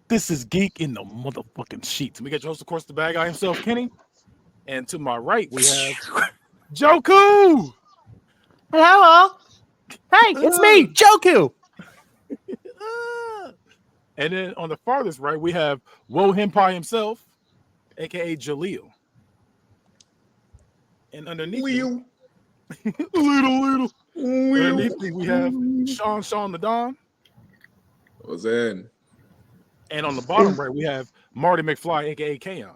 This is Geek in the motherfucking sheets. We got your host, of course, the bad guy himself, Kenny. And to my right, we have Joku. Hello. Hey, it's me, Joku. And then on the farthest right, we have Woe Hempai himself, aka Jaleel. And underneath me, underneath me, we have Sean the Don. What's in? And on the bottom right, we have Marty McFly, aka Kaon.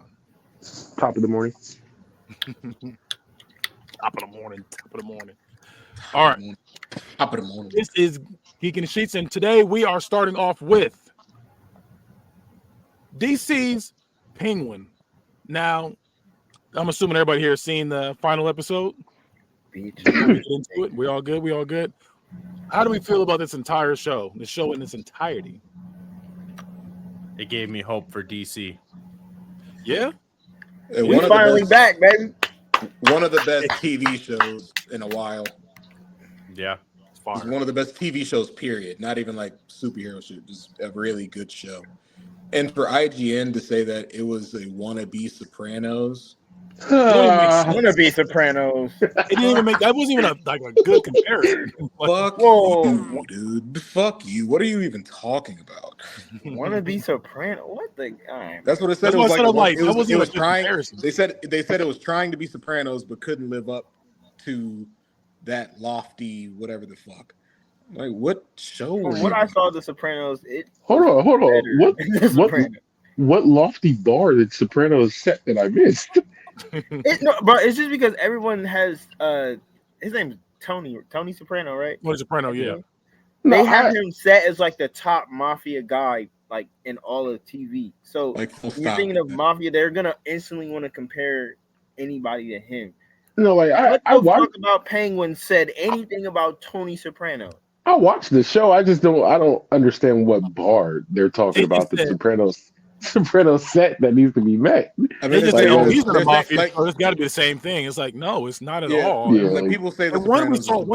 Top of the morning. Top of the morning. All right. Top of the morning. This is Geek in the Sheets, and today we are starting off with DC's Penguin. Now, I'm assuming everybody here has seen the final episode. We all good. How do we feel about this entire show? The show in its entirety. It gave me hope for DC. Yeah? We finally back, baby. One of the best TV shows in a while. Yeah. It's one of the best TV shows, period. Not even like superhero show, just a really good show. And for IGN to say that it was a wannabe Sopranos. Wannabe Sopranos. It didn't even make that wasn't even a good comparison. Fuck you, dude. Fuck you. What are you even talking about? Wannabe Soprano. What the guy? That's what it said. That's It was like it was trying. comparison. They said it was trying to be Sopranos, but couldn't live up to that lofty whatever the fuck. Like what show? From what I saw, The Sopranos. Hold on. What lofty bar did Sopranos set that I missed? It's just because everyone has his name's Tony Soprano, right? Tony Soprano, yeah. They have him set as like the top mafia guy, like in all of TV. So like, when you're thinking of mafia, they're gonna instantly want to compare anybody to him. No, like I watched about Penguin said anything about Tony Soprano. I watched the show. I don't understand what bar they're talking about. The Sopranos set that needs to be met. I mean, they just say, he's in the mafia, so it's got to be the same thing. It's like, no, it's not at all. Yeah, like people say, one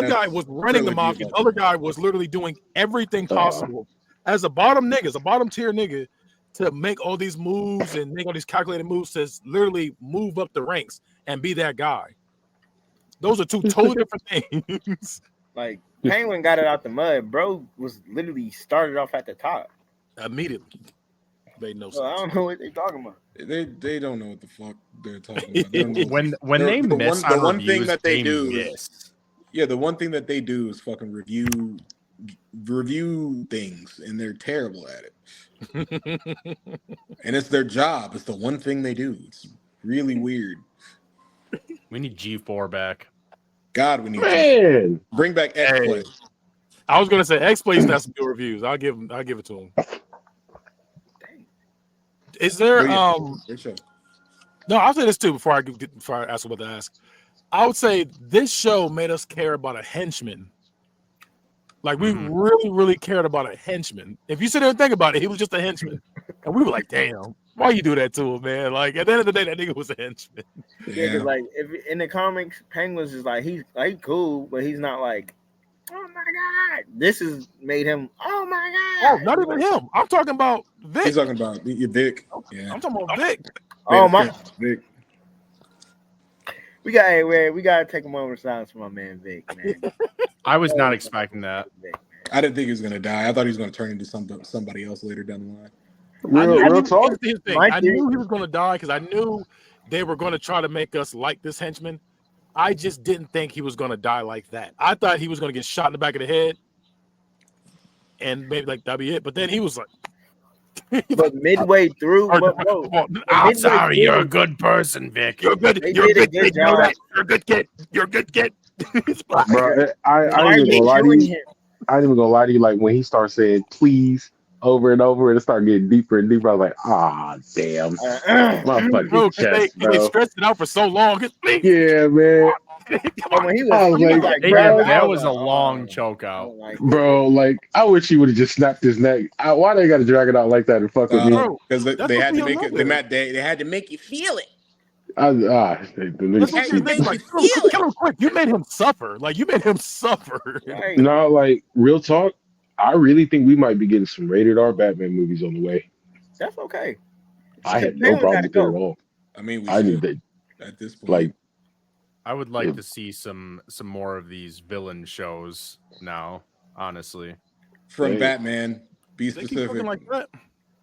guy was running the mafia, the other guy was literally doing everything possible as a bottom tier nigga, to make all these moves and make all these calculated moves to literally move up the ranks and be that guy. Those are two totally different things. Like Penguin got it out the mud, bro. Was literally started off at the top immediately. Made no sense. I don't know what they're talking about. They don't know what the fuck they're talking about. when they miss the one reviews, thing that they do is, the one thing that they do is fucking review things, and they're terrible at it. And it's their job. It's the one thing they do. It's really weird. We need G4 back. God, we need to bring back X-Play. I was gonna say X-Play's got some good reviews. I'll give it to him. Is there no, I'll say this too before I ask what to ask. I would say this show made us care about a henchman. Like we really, really cared about a henchman. If you sit there and think about it, he was just a henchman. And we were like, damn, why you do that to him, man? Like at the end of the day, that nigga was a henchman. Yeah, because like if in the comics, Penguin's is like he's cool, but he's not like, oh my god. This has made him, oh my god. Oh, not even him. I'm talking about Vic. He's talking about Vic. Yeah. I'm talking about Vic. Oh my Vic. We gotta take a moment of silence for my man Vic, man. I was not expecting that. Vic, I didn't think he was gonna die. I thought he was gonna turn into somebody else later down the line. Real talk. I knew he was gonna die because I knew they were gonna try to make us like this henchman. I just didn't think he was gonna die like that. I thought he was gonna get shot in the back of the head, and maybe like that'd be it. But then he was like, but midway through, I'm sorry, you're a good person, Vic. You're good. You're a good kid. You know that? You're a good kid. You're a good kid. Bro, I ain't even gonna lie to you. Like when he starts saying please over and over, and it started getting deeper and deeper, I was like, damn, motherfucking chest, bro. They stretched it out for so long. Yeah, man. When he was like, that was a long choke out, bro. Like I wish he would have just snapped his neck. Why they got to drag it out like that and fuck with me? Because they had to make it. They had to make you feel it. You made him suffer. Like you made him suffer. No, like real talk. I really think we might be getting some rated R Batman movies on the way. That's okay. I have no problem with it at all. I mean, we I need should that. at this point. Like, I would like to see some more of these villain shows now. Honestly, from Batman, be They keep specific. looking like that.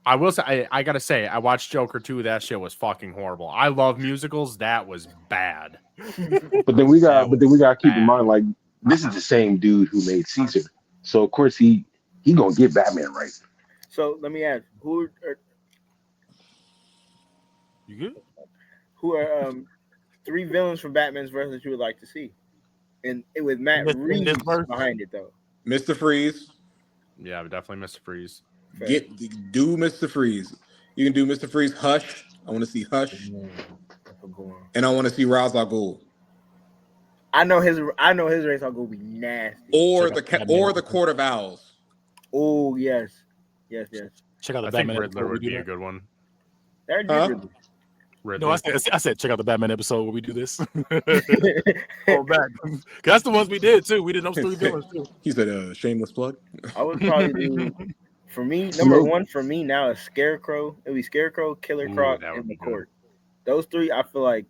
I will say I gotta say I watched Joker 2. That shit was fucking horrible. I love musicals. That was bad. but then we got to keep in bad. mind, like, this is the same dude who made Caesar, so of course he gonna get Batman right. So let me ask, You good? who are 3 villains from Batman's versus you would like to see, and it with Matt Reeves behind it though. Mr. Freeze. Yeah, definitely Mr. Freeze. Do Mr. Freeze. You can do Mr. Freeze. Hush. I want to see Hush, and I want to see Ra's al Ghul. I know his race are gonna be nasty. Or the Court of Owls. Oh yes. Check out the I Batman think Riddler episode would be a good one. Riddler. Riddler. No, I said check out the Batman episode where we do this. Go back. That's the ones we did too. We did those 3 villains too. He said, shameless plug. I would probably do, for me, number 1 for me now is Scarecrow. It'll be Scarecrow, Killer Croc, and the Court. Those 3, I feel like.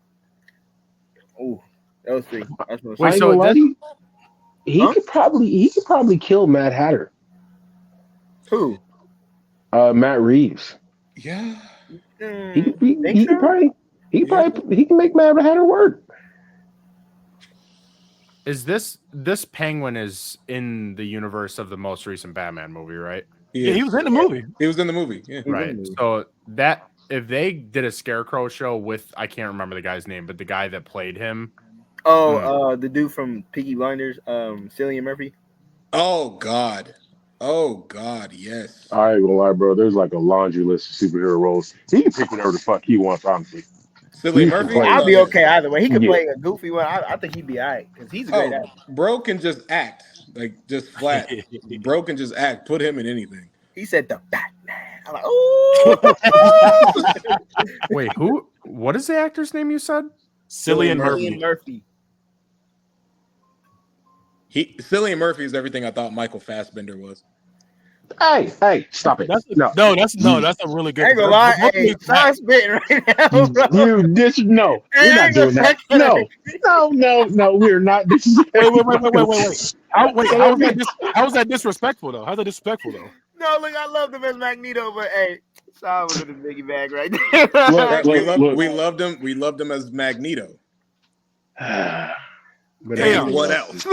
Oh, those 3. That's what Wait, so he could probably kill Mad Hatter. Who? Matt Reeves. Yeah. He can make Mad Hatter work. Is this Penguin is in the universe of the most recent Batman movie, right? Yeah, he was in the movie. He was in the movie. Yeah. Right. So that if they did a Scarecrow show with, I can't remember the guy's name, but the guy that played him. The dude from Peaky Blinders, Cillian Murphy. Oh God, yes. I ain't gonna lie, bro. There's like a laundry list of superhero roles. He can pick whatever the fuck he wants, honestly. Cillian Murphy. I'll be okay either way. He could play a goofy one. I think he'd be all right because he's a great actor. Bro can just act, like just flat. Bro can just act. Put him in anything. He said the Batman. I'm like, oh. Wait, who? What is the actor's name you said? Cillian Murphy. Cillian Murphy is everything I thought Michael Fassbender was. Hey, stop it. That's a really good. I ain't gonna lie. Hey, stop spitting right now. Bro. No, we're not doing that. No, we're not. This is wait. How was that disrespectful though? How's that disrespectful though? No, look, I loved him as Magneto, but hey, Sean was in his biggie bag right there. We loved him. We loved him as Magneto. Damn. What else?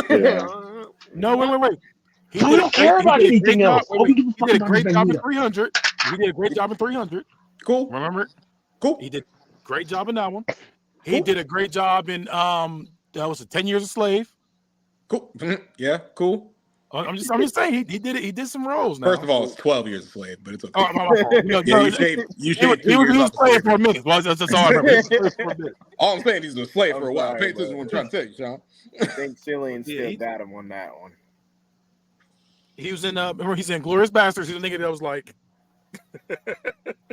Yeah. No, wait. We don't care about anything else. He did a great job in 300. He did a great job in 300. Cool. Remember it? Cool. He did a great job in that one. He did a great job in that was 10 Years a Slave. Cool. Yeah, cool. I'm just saying he did it. He did some roles. Now. First of all, it's 12 Years a Slave, but it's okay. Oh, my fault. You shaved he was playing for a minute. Well, that's all I remember. All I'm saying, he's a slave for a while. Pay attention to what I'm trying to tell you, Sean. I think Cillian still got him on that one. He was in remember he's in Glorious Bastards. He's a nigga that was like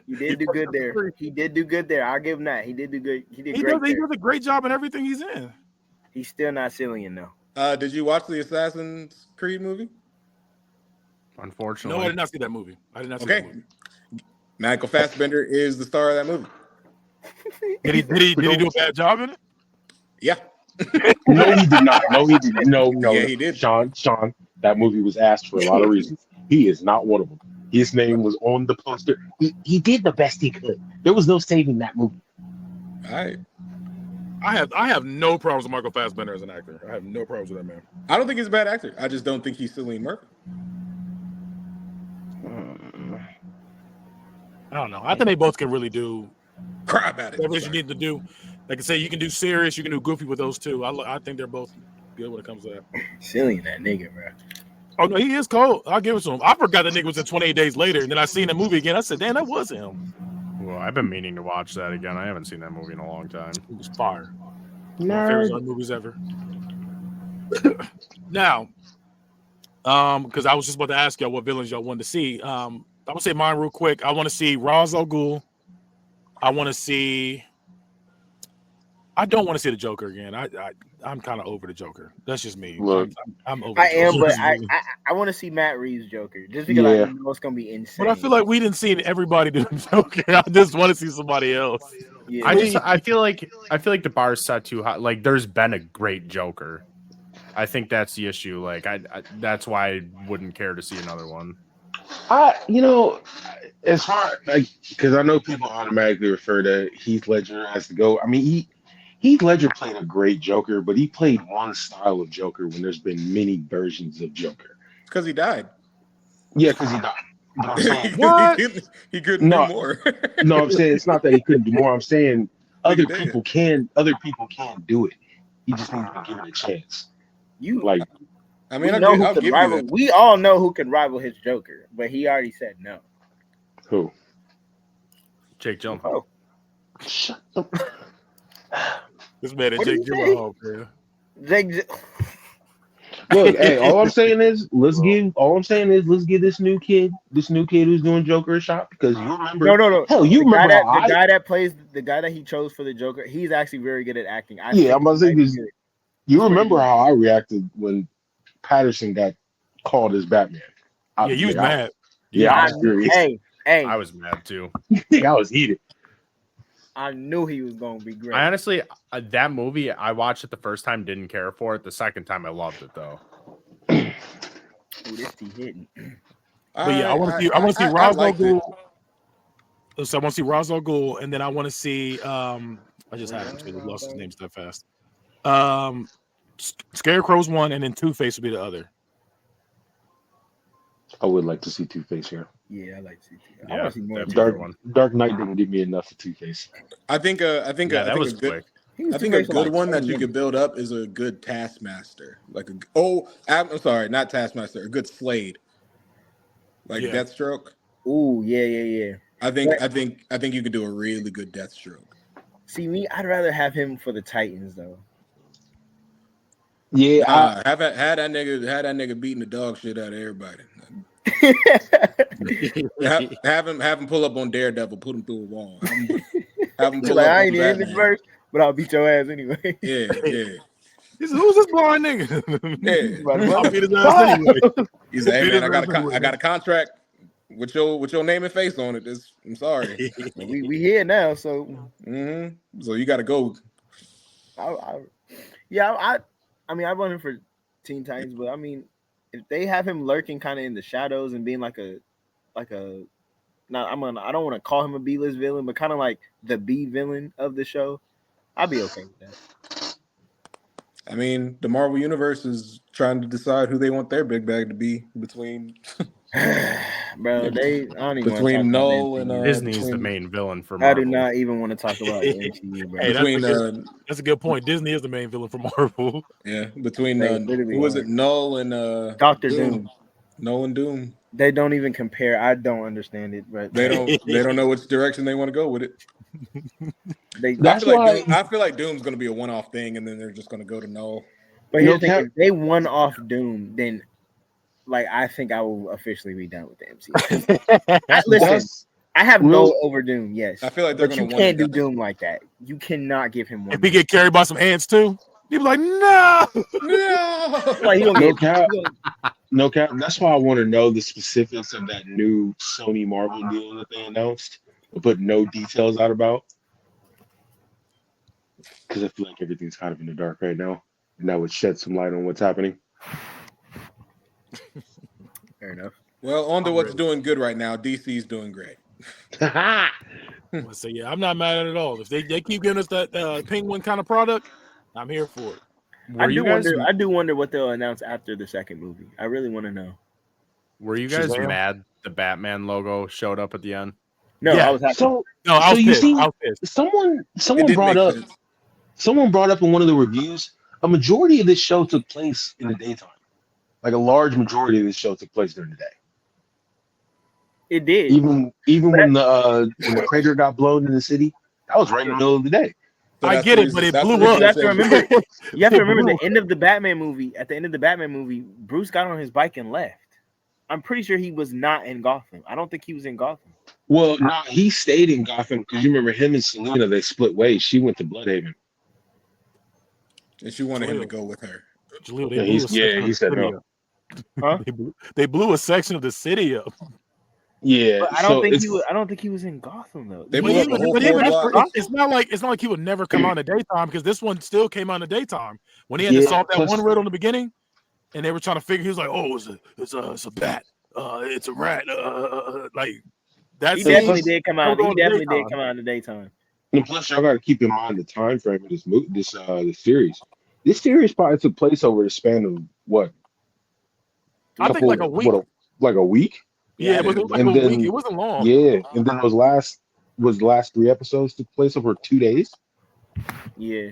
He did do good there. He did do good there. I'll give him that. He did do good. He did great. He does a great job in everything he's in. He's still not Cillian though. Did you watch the Assassin's Creed movie? Unfortunately. No, I did not see that movie. That movie. Michael Fassbender is the star of that movie. Did he do a bad job in it? Yeah. No, he did not. No, he didn't. No. Yeah, he did. Sean, that movie was asked for a lot of reasons. He is not one of them. His name was on the poster. He did the best he could. There was no saving that movie. All right. I have no problems with Michael Fassbender as an actor. I have no problems with that man. I don't think he's a bad actor. I just don't think he's Cillian Murphy. I don't know. I think they both can really do cry about it. Whatever you need to do. Like I say, you can do serious, you can do goofy with those two. I think they're both good when it comes to that. Cillian, that nigga, bro. Oh no, he is cold. I'll give it to him. I forgot the nigga was in 28 Days Later, and then I seen the movie again. I said, damn, that was him. Well, I've been meaning to watch that again. I haven't seen that movie in a long time. It was fire. One of my favorite movies ever. Now, because I was just about to ask y'all what villains y'all wanted to see. I'm gonna say mine real quick. I want to see Ra's al Ghul. I want to see I don't want to see the Joker again. I'm kind of over the Joker. That's just me. Look, I'm over. I the am, Joker. but I want to see Matt Reeves Joker just because I know it's gonna be insane. But I feel like we didn't see everybody do the Joker. I just want to see somebody else. Yeah. I feel like the bar's set too high. Like there's been a great Joker. I think that's the issue. Like I that's why I wouldn't care to see another one. As far because I know people automatically refer to Heath Ledger as the GOAT. I mean, Heath Ledger played a great Joker, but he played one style of Joker when there's been many versions of Joker. Because he died. Yeah, because he died. But I'm saying, he couldn't do more. No, I'm saying it's not that he couldn't do more. I'm saying other people can do it. He just needs to be given a chance. I mean, we all know who can rival his Joker, but he already said no. Who? Jake Gyllenhaal. Shut up. This man is Jake Gyllenhaal, man. Look, hey, all I'm saying is let's give this new kid who's doing Joker a shot, because you remember. No. Hell, you remember the guy that plays the guy that he chose for the Joker. He's actually very good at acting. I'm about to say this. You remember how I reacted when Patterson got called as Batman? You was mad. I was furious. Hey, I was mad too. I was heated. I knew he was going to be great. I honestly, that movie, I watched it the first time, didn't care for it. The second time, I loved it though. Ooh, this tea hitting. But yeah, I want to see Ra's al Ghul. So I want to see Ra's al Ghul, and then I want to see. I just had him. I lost his name so fast. Scarecrow's one, and then Two-Face will be the other. I would like to see Two-Face here. Yeah, I like to see Two-Face. Yeah, I want to see more Dark Knight didn't give me enough of Two-Face. I think a good one that you could build up is a good Taskmaster. I'm sorry, not Taskmaster, a good Slade. Deathstroke. Ooh, yeah. I think you could do a really good Deathstroke. See me, I'd rather have him for the Titans though. Yeah, have that nigga beating the dog shit out of everybody. have him pull up on Daredevil, put him through a wall. Have him pull up. I ain't in this verse, but I'll beat your ass anyway. Yeah. Who's this blind nigga? Yeah, I'll beat his ass anyway. He's like, hey man, I got a contract with your name and face on it. I'm sorry. we here now, so so you got to go. I mean, I want him for Teen Titans, but I mean, if they have him lurking kind of in the shadows and being I don't want to call him a B-list villain, but kind of like the B villain of the show, I'd be okay with that. I mean, the Marvel Universe is trying to decide who they want their big bag to be between. Bro, I don't even between Null and Disney's the main villain for Marvel. I do not even want to talk about the MCU, bro. Hey, that's a good point. Disney is the main villain for Marvel. Yeah, between who was it? Null and Dr. Doom. Null and Doom. They don't even compare. I don't understand it, but they don't know which direction they want to go with it. I feel like Doom's going to be a one-off thing, and then they're just going to go to Null. But here's the thing: if they one-off Doom, then I think I will officially be done with the MCU. Listen, I have no over Doom, yes. I feel like but you can't do Doom like that. You cannot give him one. If he get carried by some ants too, he'd be like, no. No cap. That's why I want to know the specifics of that new Sony Marvel deal that they announced, but no details out about. Because I feel like everything's kind of in the dark right now, and that would shed some light on what's happening. Fair enough. Well, on to what's doing good right now. DC's doing great. So yeah, I'm not mad at it all. If they keep giving us that Penguin kind of product, I'm here for it. I do wonder what they'll announce after the second movie. I really want to know. Were you guys mad the Batman logo showed up at the end? No, I was happy. I was pissed. Someone brought up in one of the reviews, a majority of this show took place in the daytime. Like a large majority of this show took place during the day. It did. Even when the crater got blown in the city, that was right in the middle of the day. So I get it, but it blew up. You have to remember the end of the Batman movie. At the end of the Batman movie, Bruce got on his bike and left. I'm pretty sure he was not in Gotham. I don't think he was in Gotham. Well, no, he stayed in Gotham because you remember him and Selena, they split ways. She went to Bloodhaven. And she wanted him to go with her. Jaleel, he said no. Huh? They blew a section of the city up. Yeah, but I don't think he was in Gotham though. It's not like he would never come out in the daytime because this one still came out in the daytime when he had to solve that one riddle in the beginning, and they were trying to figure. He was like, "Oh, it's a bat, it's a rat." Like that. He definitely did come out. He definitely did come out in the daytime. And plus, y'all got to keep in mind the time frame of this series. This series probably took place over the span of what? I think like a week. Like a week. Yeah, it was like a week. It wasn't long. Yeah, and then the last 3 episodes took place over 2 days. Yeah.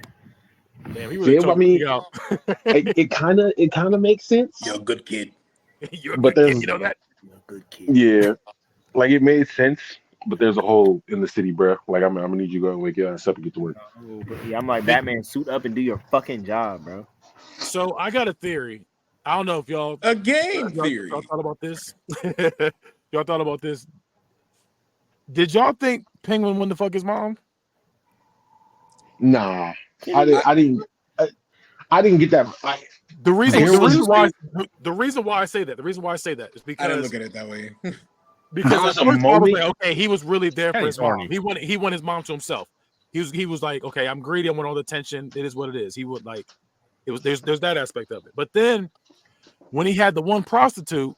Damn, he really it kind of makes sense. You're a good kid. You're a good kid, you know that. You're a good kid. Yeah, like it made sense, but there's a hole in the city, bro. Like I'm gonna need you to go and wake your ass up and get to work. Yeah, I'm like, Batman, suit up and do your fucking job, bro. So I got a theory. I don't know if y'all theory. Y'all thought about this. Y'all thought about this. Did y'all think Penguin wouldn't fuck his mom? Nah, I didn't get that. The reason why I say that is because I didn't look at it that way. Because at first I was like, okay, he was really there for his mom. He wanted his mom to himself. He was like, okay, I'm greedy. I want all the attention. It is what it is. He would like it was there's that aspect of it. But then when he had the one prostitute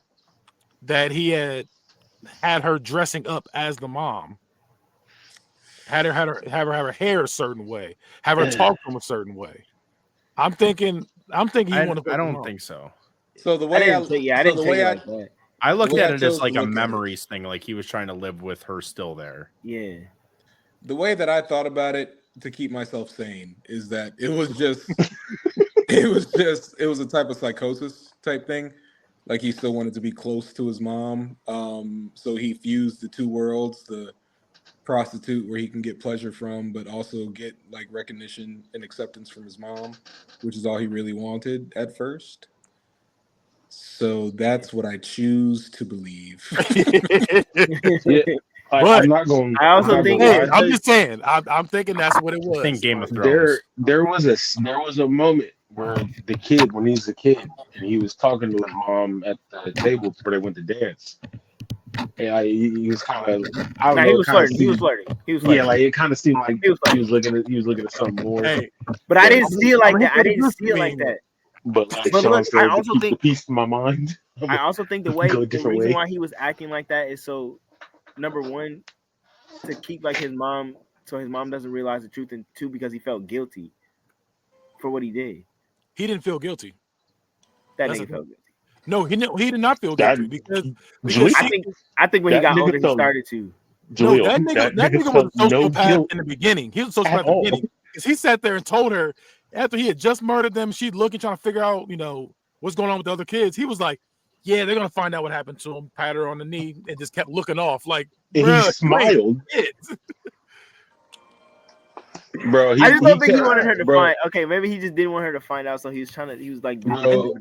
that he had her dressing up as the mom, have her have her hair a certain way, have her talk from a certain way. I'm thinking he wanted to. I don't think so. So the way I looked at it as like a memories thing, like he was trying to live with her still there. Yeah. The way that I thought about it to keep myself sane is that it was just it was a type of psychosis type thing. Like he still wanted to be close to his mom. So he fused the two worlds, the prostitute where he can get pleasure from, but also get like recognition and acceptance from his mom, which is all he really wanted at first. So that's what I choose to believe. I'm not going. I'm just saying. I'm thinking that's what it was. I think Game of Thrones. There was a moment where when he was a kid, and he was talking to his mom at the table before they went to dance. And he was kind of. He was flirting. Yeah, like it kind of seemed like he was looking at something more. Hey, but I didn't see it like that. I didn't see it like that. But like Sean said, I also think the peace in my mind. I also think the reason why he was acting like that is so, number one, to keep like his mom, so his mom doesn't realize the truth, and two, because he felt guilty for what he did. He didn't feel guilty. That nigga felt guilty. No, he did not feel guilty because I think when he got older, he started to. No, that nigga was a sociopath in the beginning. He was a sociopath at the beginning because he sat there and told her after he had just murdered them, she'd looking trying to figure out, what's going on with the other kids. He was like, "Yeah, they're gonna find out what happened to him." Pat her on the knee and just kept looking off, like he smiled. Bro, I just don't think he wanted her to find. Okay, maybe he just didn't want her to find out, so he was trying to. He was like, the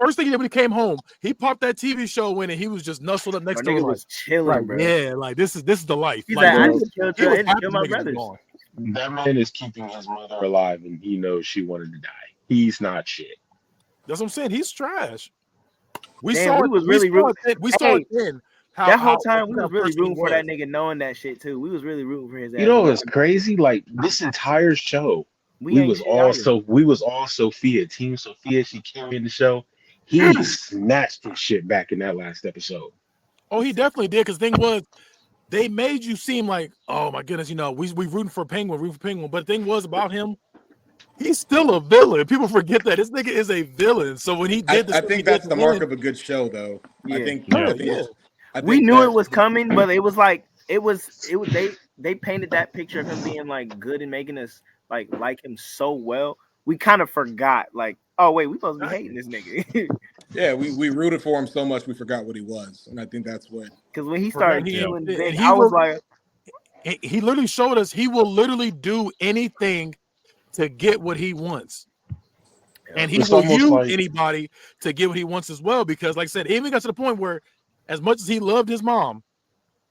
first thing he did when he came home, he popped that TV show in, and he was just nuzzled up next to him. Was chilling, bro. Yeah, like this is the life. He's like, I just killed my brothers. That man is keeping his mother alive, and he knows she wanted to die. He's not shit. That's what I'm saying. He's trash. We saw it then. That whole time we was really rooting for that nigga, knowing that shit too. We was really rooting for his ass. You know what's crazy? Like this entire show, we was all Sophia, Team Sophia. She carried the show. He snatched his shit back in that last episode. Oh, he definitely did. Because the thing was, they made you seem like, oh my goodness, we rooting for Penguin, But the thing was about him, he's still a villain. People forget that this nigga is a villain. So when he did this, I think that's the mark of a good show, though. Yeah. I think we knew it was coming, but it was like they painted that picture of him being like good and making us like him so well. We kind of forgot, like, oh wait, we supposed to be hating this nigga. Yeah, we rooted for him so much we forgot what he was, and I think that's what. Because when he started killing, I was like, he literally showed us he will literally do anything to get what he wants, and he will use anybody to get what he wants as well. Because, like I said, he even got to the point where, as much as he loved his mom,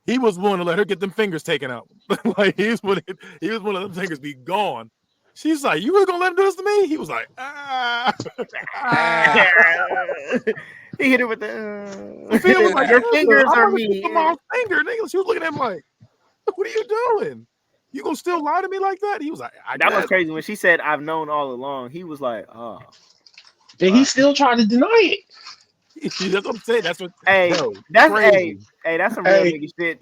he was willing to let her get them fingers taken out. Like he was one of them fingers be gone. She's like, "You really gonna let him do this to me?" He was like, "Ah." He hit her with the. Sophia was like, "Your fingers I'm are gonna me." keep my mom's finger, nigga. She was looking at him like, "What are you doing? You gonna still lie to me like that?" He was like, That was crazy when she said, "I've known all along." He was like, "Oh." And he still tried to deny it. That's what I'm saying. That's what. Hey, Bro, that's crazy. that's some real nigga shit.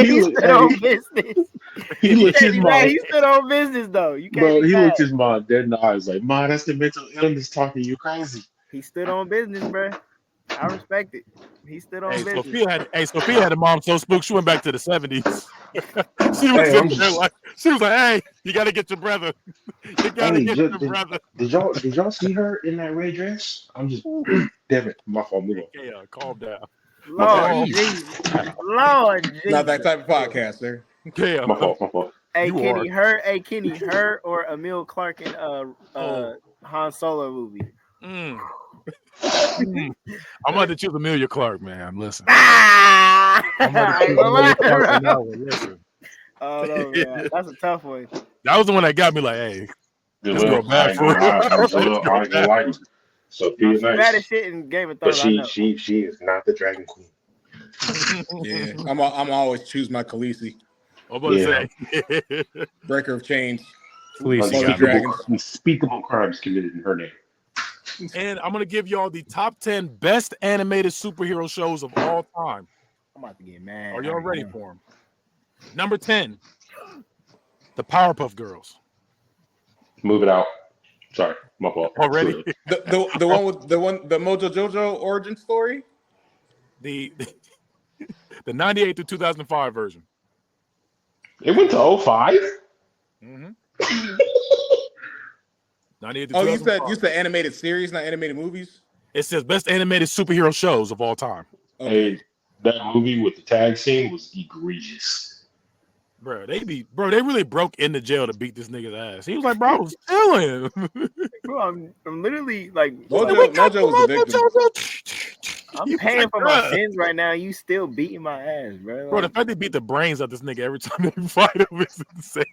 He stood on business. He looked his mom. He stood on business though. You can't. Bro, be he mad. looked his mom dead in the eyes like, "Ma, that's the mental illness talking. You crazy." He stood on business, bro. I respect it. He stood on business. Sophia had a mom so spooked she went back to the 70s. She was like, "Hey, you got to get your brother. You got to get your brother." Did y'all see her in that red dress? I'm just damn it. My fault. Move on. Yeah, calm down. Lord Jesus. Not that type of podcast, sir. Yeah. My fault. Hey, Kenny, her or Emil Clark in Han Solo movie. I'm about to choose Amelia Clark, man. Listen. I'm about to choose Amelia Clark on that one. Listen. Oh no, man. That's a tough one. That was the one that got me like, hey, this girl I bad for real. I ain't gonna lie to you. Sophia Bad as nice, shit in Game of but Thrones. she is not the Dragon Queen. Yeah, I'm always choose my Khaleesi. I'm about to say. Breaker of chains. Unspeakable crimes committed in her name. And I'm gonna give y'all the top 10 best animated superhero shows of all time. I'm about to get mad. Are y'all ready for them? Number 10, the Powerpuff Girls. Move it out. Sorry, my fault. Already? The one the Mojo Jojo origin story? The 98 to 2005 version. It went to 05? Mm-hmm. 98 to Oh, 2005. you said animated series, not animated movies? It says best animated superhero shows of all time. Okay. Hey, that movie with the tag scene was egregious. Bro, they really broke into jail to beat this nigga's ass. He was like, "Bro, I was chilling." Bro, I'm literally like Mojo was the victim. I'm paying for my sins right now. You still beating my ass, bro. Bro, the fact they beat the brains out this nigga every time they fight him is insane.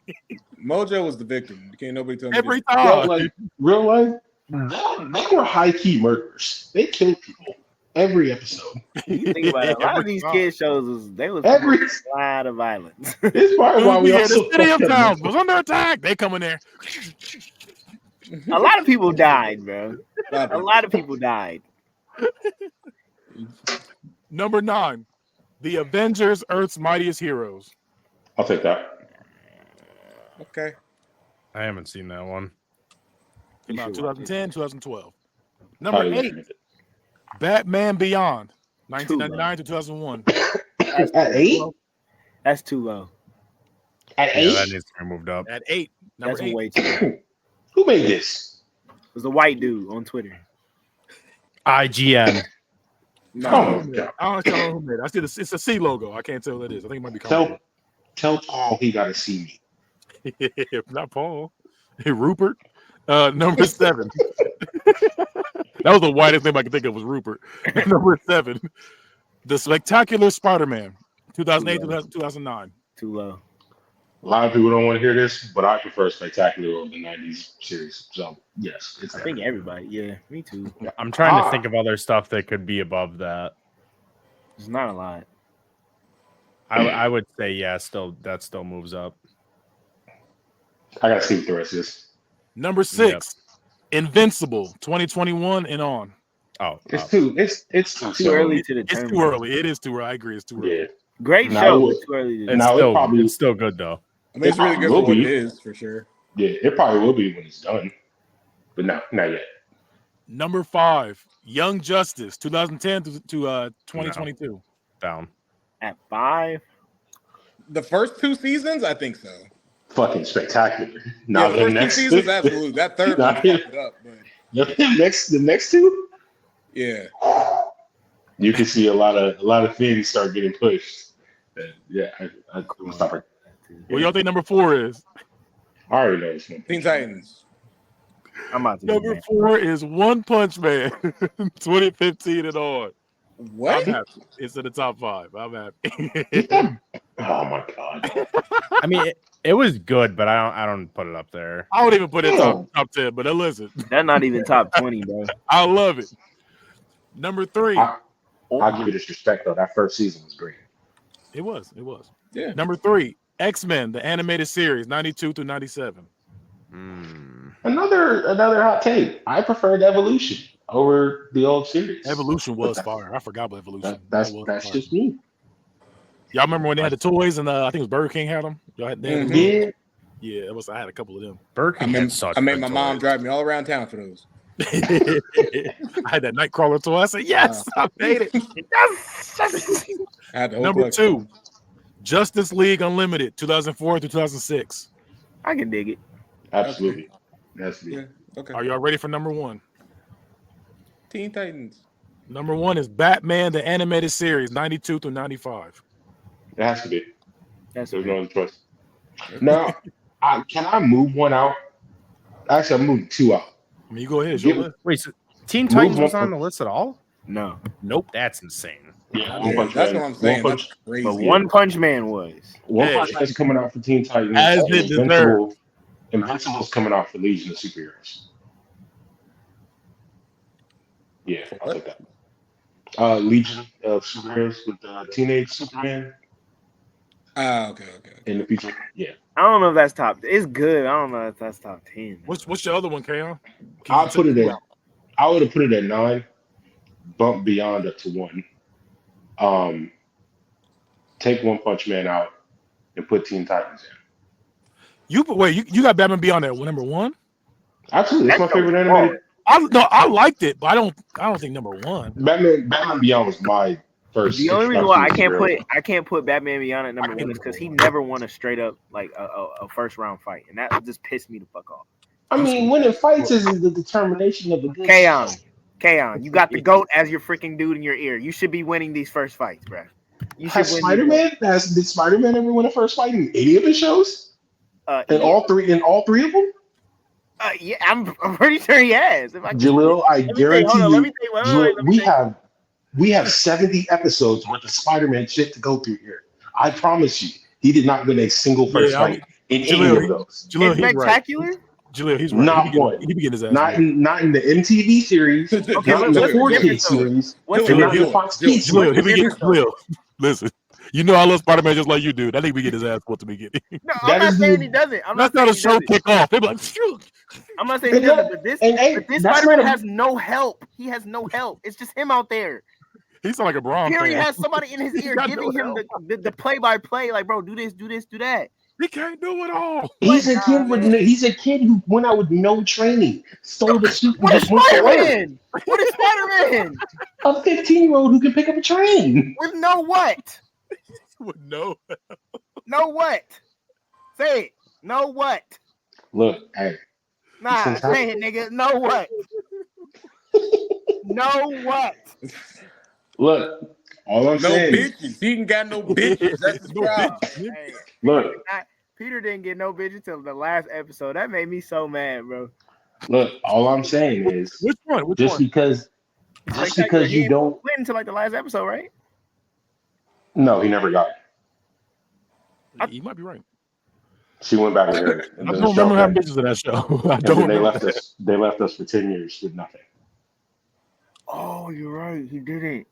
Mojo was the victim. Can't nobody tell me every time. Bro, like real life, they were high key murderers. They killed people every episode. You think about it, a lot of these kid shows was a lot of violence. It's probably why we also the city of town was under attack. They come in there. A lot of people died, bro. A lot of people died. Number 9, The Avengers: Earth's Mightiest Heroes. I'll take that. Okay. I haven't seen that one. Came out 2010, 2012. Number 8, Batman Beyond, 1999 to 2001. At 8? That's too low. At 8? Yeah, that needs to be moved up. At 8. Number That's 8. way too low. Who made this? It was a white dude on Twitter. IGN. No. I don't know who made it. I see it's a C logo. I can't tell what it is. I think it might be Tell Paul he got to see me. Not Paul. Hey, Rupert. Number 7. That was the whitest name I could think of was Rupert. Number 7, The Spectacular Spider-Man, 2008 to 2009. Too low. A lot of people don't want to hear this, but I prefer Spectacular over the 90s series. So, yes. I think everybody. Yeah, me too. I'm trying to think of other stuff that could be above that. There's not a lot. I would say, yeah, that still moves up. I got to see what the rest is. Number 6, Invincible, 2021 and on. Oh, it's too early to determine. It's too early. It is too early. I agree. It's too early. Yeah. Great show. It's too early to it's still good though. I mean, it's really good for what it is, for sure. Yeah, it probably will be when it's done, but not yet. Number 5, Young Justice, 2010 to 2022. No. Down. At 5? The first 2 seasons, I think so. Fucking Spectacular. Yeah, the first 2 seasons, absolutely. That third one fucked it up. But... The next 2? Yeah. You can see a lot of things start getting pushed. Yeah, I'm gonna stop right. What y'all think number 4 is? I already know this one. Teen Titans. I'm about to Number 4 is One Punch Man, 2015 and on. What? I'm happy. It's in the top 5. I'm happy. Oh my god. I mean, it was good, but I don't put it up there. I would even put it top 10, but listen. That's not even top 20, bro. I love it. Number 3. I'll give you this respect though. That first season was great. It was. Yeah. Number 3, X-Men, the animated series, 92 through 97. Another hot take. I preferred Evolution over the old series. Evolution was fire. I forgot about Evolution. That's just me. Y'all remember when they had the toys and I think it was Burger King had them? Y'all had Mm-hmm. Yeah, it was. I had a couple of them. Burger King I made my mom drive me all around town for those. I had that Nightcrawler toy. I said, yes, I made it. Yes. I had the whole Number collection. 2, Justice League Unlimited, 2004 through 2006. I can dig it. Absolutely. That's me. Yeah. Okay. Are y'all ready for number 1? Teen Titans. Number 1 is Batman, the animated series, 92 through 95. It has to be. That's There's no other choice. Now, can I move one out? Actually, I'm moving 2 out. I mean, you go ahead. It's your list. Wait, so Teen Titans was on the list at all? No. Nope. That's insane. Yeah, That's what I'm saying. That's crazy. But One Punch Man was. One Punch Man's coming out for Teen Titans. As it deserved. Invincible's coming out for Legion of Superheroes. Yeah, I'll take that. Legion of Superheroes with Teenage Superman. Okay. In the future, yeah. I don't know if that's top. It's good. I don't know if that's top 10. What's your other one, Kayon? I would have put it at 9. Bump Beyond up to 1. Take One Punch Man out and put Teen Titans in. You got Batman Beyond at number 1? Absolutely, that's my favorite animated. I liked it, but I don't think number 1. Batman Beyond was my first. The only reason why I can't put Batman Beyond at number 1 is because he never won a straight up like a first round fight, and that just pissed me the fuck off. I mean, winning fights isn't the determination of a good. Kayon, you got the GOAT as your freaking dude in your ear. You should be winning these first fights, bro. Has Spider-Man? Did Spider-Man ever win a first fight in any of his shows? In all three of them? Yeah, I'm pretty sure he has. Jalil, I guarantee you, we have 70 episodes worth of Spider-Man shit to go through here. I promise you, he did not win a single first fight in any of those. Jalil, he's spectacular? Right. Jalil, he's right. Not one. He be getting his ass. Not in the MTV series, not in the 4K series, not in the Fox Kids series. Jalil, listen. You know I love Spider-Man just like you do. I think we get his ass at the beginning. No, I'm not saying he doesn't. That's not a show kick off. They'll be like, shoot. I'm not saying he doesn't, but this Spider-Man has no help. He has no help. It's just him out there. He's like a Braun. He has somebody in his ear giving him the play-by-play. Like, bro, do this, do that. He can't do it all. He's a kid who went out with no training, stole the suit. What is Spider-Man? A 15-year-old who can pick up a train with no what? With no what? Say it. No what? Look, hey. Nah, say it, nigga. No what? No what? Look, all I'm saying bitches. He ain't got no bitches. That's the problem. Hey, look. Peter didn't get no bitches until the last episode. That made me so mad, bro. Look, all I'm saying is which one? Because you don't win until like the last episode, right? No, he never got it. You might be right. She went back there. I don't remember having bitches in that show. I don't. They left us for 10 years with nothing. Oh, you're right. He didn't.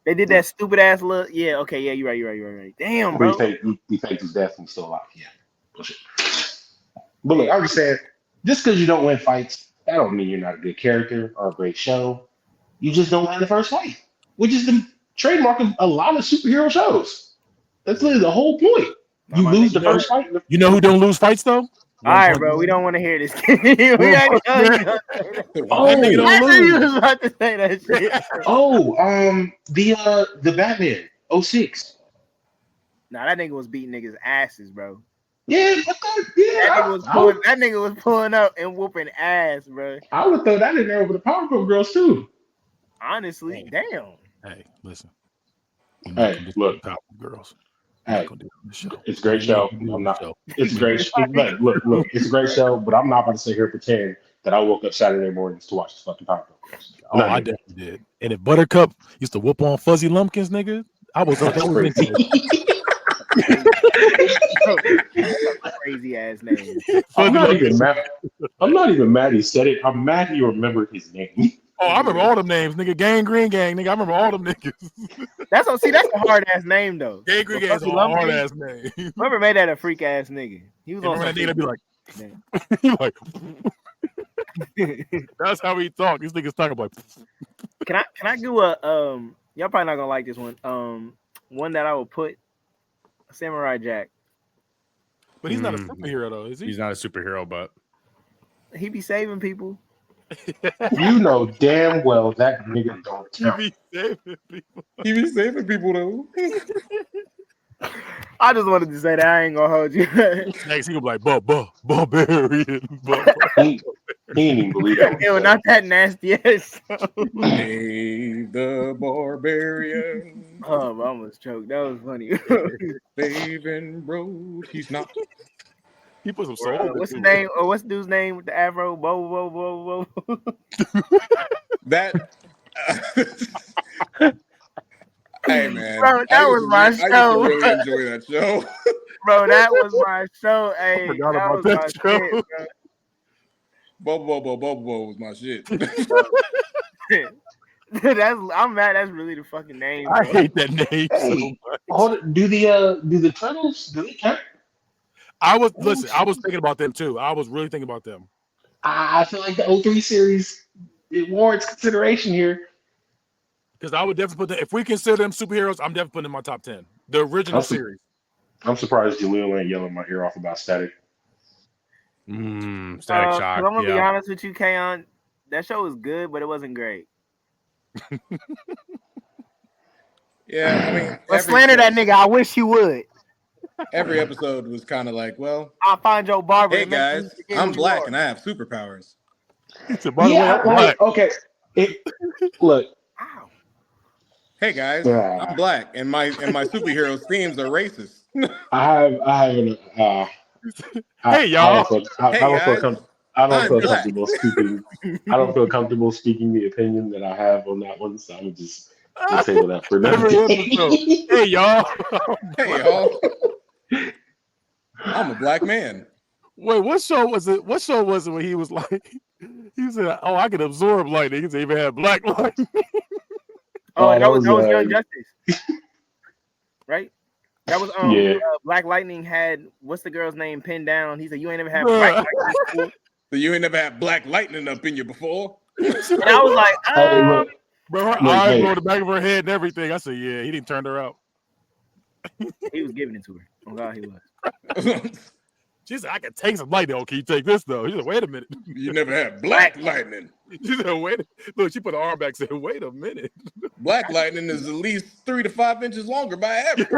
They did that stupid ass look. Yeah. Okay. Yeah. You're right. Damn, bro. We faked his death and still alive. Yeah. Bullshit. But look, I'm just saying, just because you don't win fights, that don't mean you're not a good character or a great show. You just don't win the first fight, which is the trademark of a lot of superhero shows. That's literally the whole point. You lose the first fight. You know who don't lose fights though? All right, bro. We don't want to hear this. I knew you was about to say that shit. The Batman 06. Nah, that nigga was beating niggas' asses, bro. Yeah, that nigga was pulling up and whooping ass, bro. I would throw that in there over the Powerpuff Girls too. Honestly, damn. Hey, listen. Hey, look, Powerpuff Girls. Hey, it's a great show. It's a great show. Look, it's a great show, but I'm not about to sit here and pretend that I woke up Saturday mornings to watch this fucking Powerpuff Girls. Oh, I definitely did. And if Buttercup used to whoop on Fuzzy Lumpkins, nigga, I was into it. Crazy ass name. I'm not even mad. I'm not even mad he said it. I'm mad he remembered his name. Oh, I remember all them names, nigga. Gang Green Gang, nigga. I remember all them niggas. That's a hard ass name though. Gang Green Gang is a hard ass name. Whoever made that a freak ass nigga. He was on that nigga be like, he like. That's how he talk. These niggas talking about. Can I do a y'all probably not gonna like this one. One that I would put Samurai Jack. But he's not a superhero though, is he? He's not a superhero, but he be saving people. You know damn well that nigga don't count. He be saving people though. I just wanted to say that. I ain't gonna hold you. Next, he gonna be like, barbarian. He ain't even believe that. It was not that nasty ass. Hey, the barbarian. Oh, I almost choked. That was funny. Saving road. He's not. He put some soul. What's the name? Or what's the dude's name with the afro? Bo. That. Hey man, bro, that was my show. I used to really enjoy that show. Bro, that was my show. Hey, I forgot about that show. Shit, Bo was my shit. I'm mad. That's really the fucking name. I hate that name so much. Do the turtles? Do they count? I was thinking about them too. I was really thinking about them. I feel like the 03 series it warrants consideration here. Because I would definitely put them, if we consider them superheroes, I'm definitely putting them in my top 10. The original series. I'm surprised Jaleel ain't yelling my ear off about Static. Static Shock. I'm gonna be honest with you, Kaon. That show was good, but it wasn't great. Yeah, I mean, but slander that nigga. I wish you would. Every episode was kind of like, well, I'll find your barber. Hey guys, I'm black and I have superpowers. So, by the way, I'm black. Okay. Look. Hey guys, I'm black and my superhero themes are racist. Hey y'all. I don't feel comfortable speaking the opinion that I have on that one, so I'm just table that for now. Hey y'all. Hey y'all. I'm a black man. Wait, what show was it? What show was it when he was like, he said, "Oh, I can absorb lightning." He even had black lightning. Oh, that was Young Justice, right? That was Black Lightning had what's the girl's name pinned down? He said, "You ain't never had black lightning before." So you ain't never had black lightning up in you before. And I was like, bro, her eyes were on the back of her head and everything. I said, "Yeah, he didn't turn her out." He was giving it to her. Oh God, he was. She said, "I can take some lightning. Okay, you take this though." She said, "Wait a minute. You never had black lightning." She said, "Wait." Look, she put her arm back. Said, "Wait a minute." Black lightning is at least 3 to 5 inches longer by average.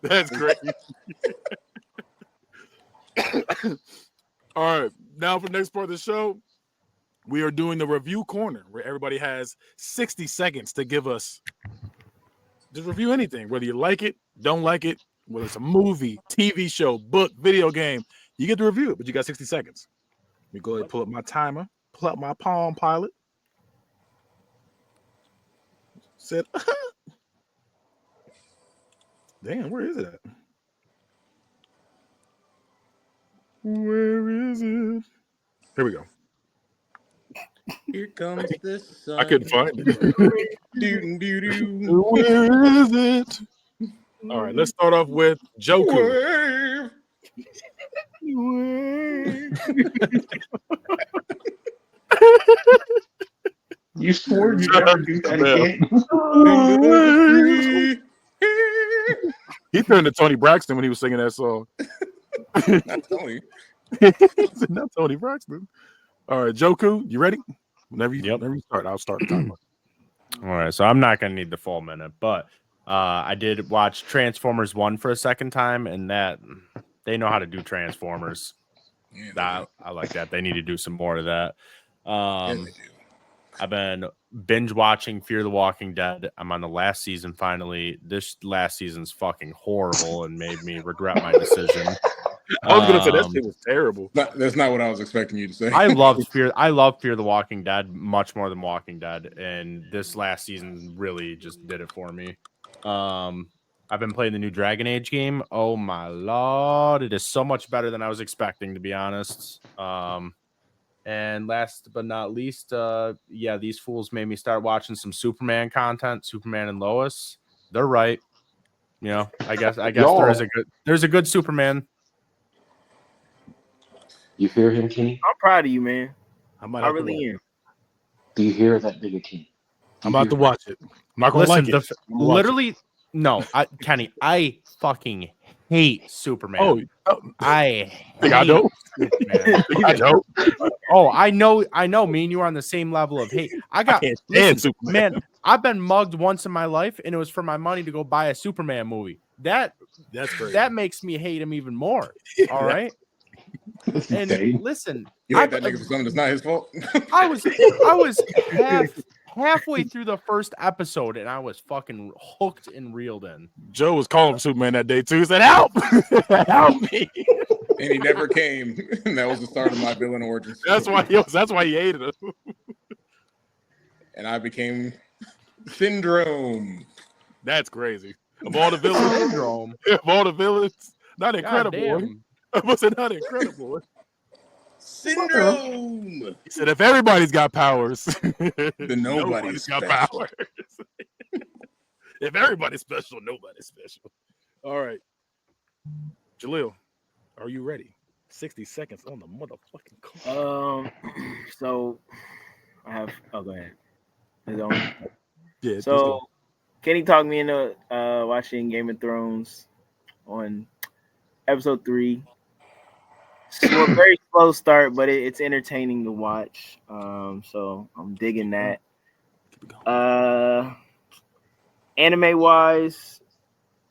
That's great. All right, now for the next part of the show, we are doing the review corner where everybody has 60 seconds to give us just review anything, whether you like it, don't like it, whether it's a movie, TV show, book, video game. You get to review it, but you got 60 seconds. Let me go ahead and pull up my timer, pull up my Palm Pilot. Said, damn, where is it at? Where is it? Here we go. Here comes the sun. I couldn't find it. Doo-doo-doo-doo. Where is it? All right, let's start off with Joku. You swore you never do that again. He turned to Tony Braxton when he was singing that song. Not Tony. Not Tony Braxton. All right, Joku, you ready? Whenever you start, I'll start the timer. All right, so I'm not going to need the full minute, but I did watch Transformers 1 for a second time, and that they know how to do Transformers. I like that. They need to do some more of that. Yeah, they do. I've been binge watching Fear the Walking Dead. I'm on the last season finally. This last season's fucking horrible and made me regret my decision. I was gonna say that shit was terrible. That's not what I was expecting you to say. I love Fear the Walking Dead much more than Walking Dead, and this last season really just did it for me. I've been playing the new Dragon Age game. Oh my lord, it is so much better than I was expecting, to be honest. And last but not least, these fools made me start watching some Superman content. Superman and Lois, they're right. You know, I guess there's a good Superman. You fear him, King? I'm proud of you, man. I really am. Do you hear that nigga, King? I'm about to watch it. I'm not gonna like it. Literally, no, Kenny, I fucking hate Superman. I don't. I don't. Oh, I know. Me and you are on the same level of hate. Superman. Man, I've been mugged once in my life, and it was for my money to go buy a Superman movie. That's crazy. That makes me hate him even more. All right. And listen, you hate that nigga for something that's not his fault. I was halfway through the first episode, and I was fucking hooked and reeled in. Joe was calling for Superman that day too. He said, "Help, help me!" And he never came. And that was the start of my villain origin. That's why he hated him. And I became Syndrome. That's crazy. Of all the villains, not Incredible. Was it not Incredible? Syndrome. He said, "If everybody's got powers, then nobody's got powers. If everybody's special, nobody's special." All right, Jaleel, are you ready? 60 seconds on the motherfucking clock. So I have. Oh, go ahead. Yeah. So Kenny talked me into watching Game of Thrones on episode 3. So a very slow start, but it's entertaining to watch. So I'm digging that. Anime wise,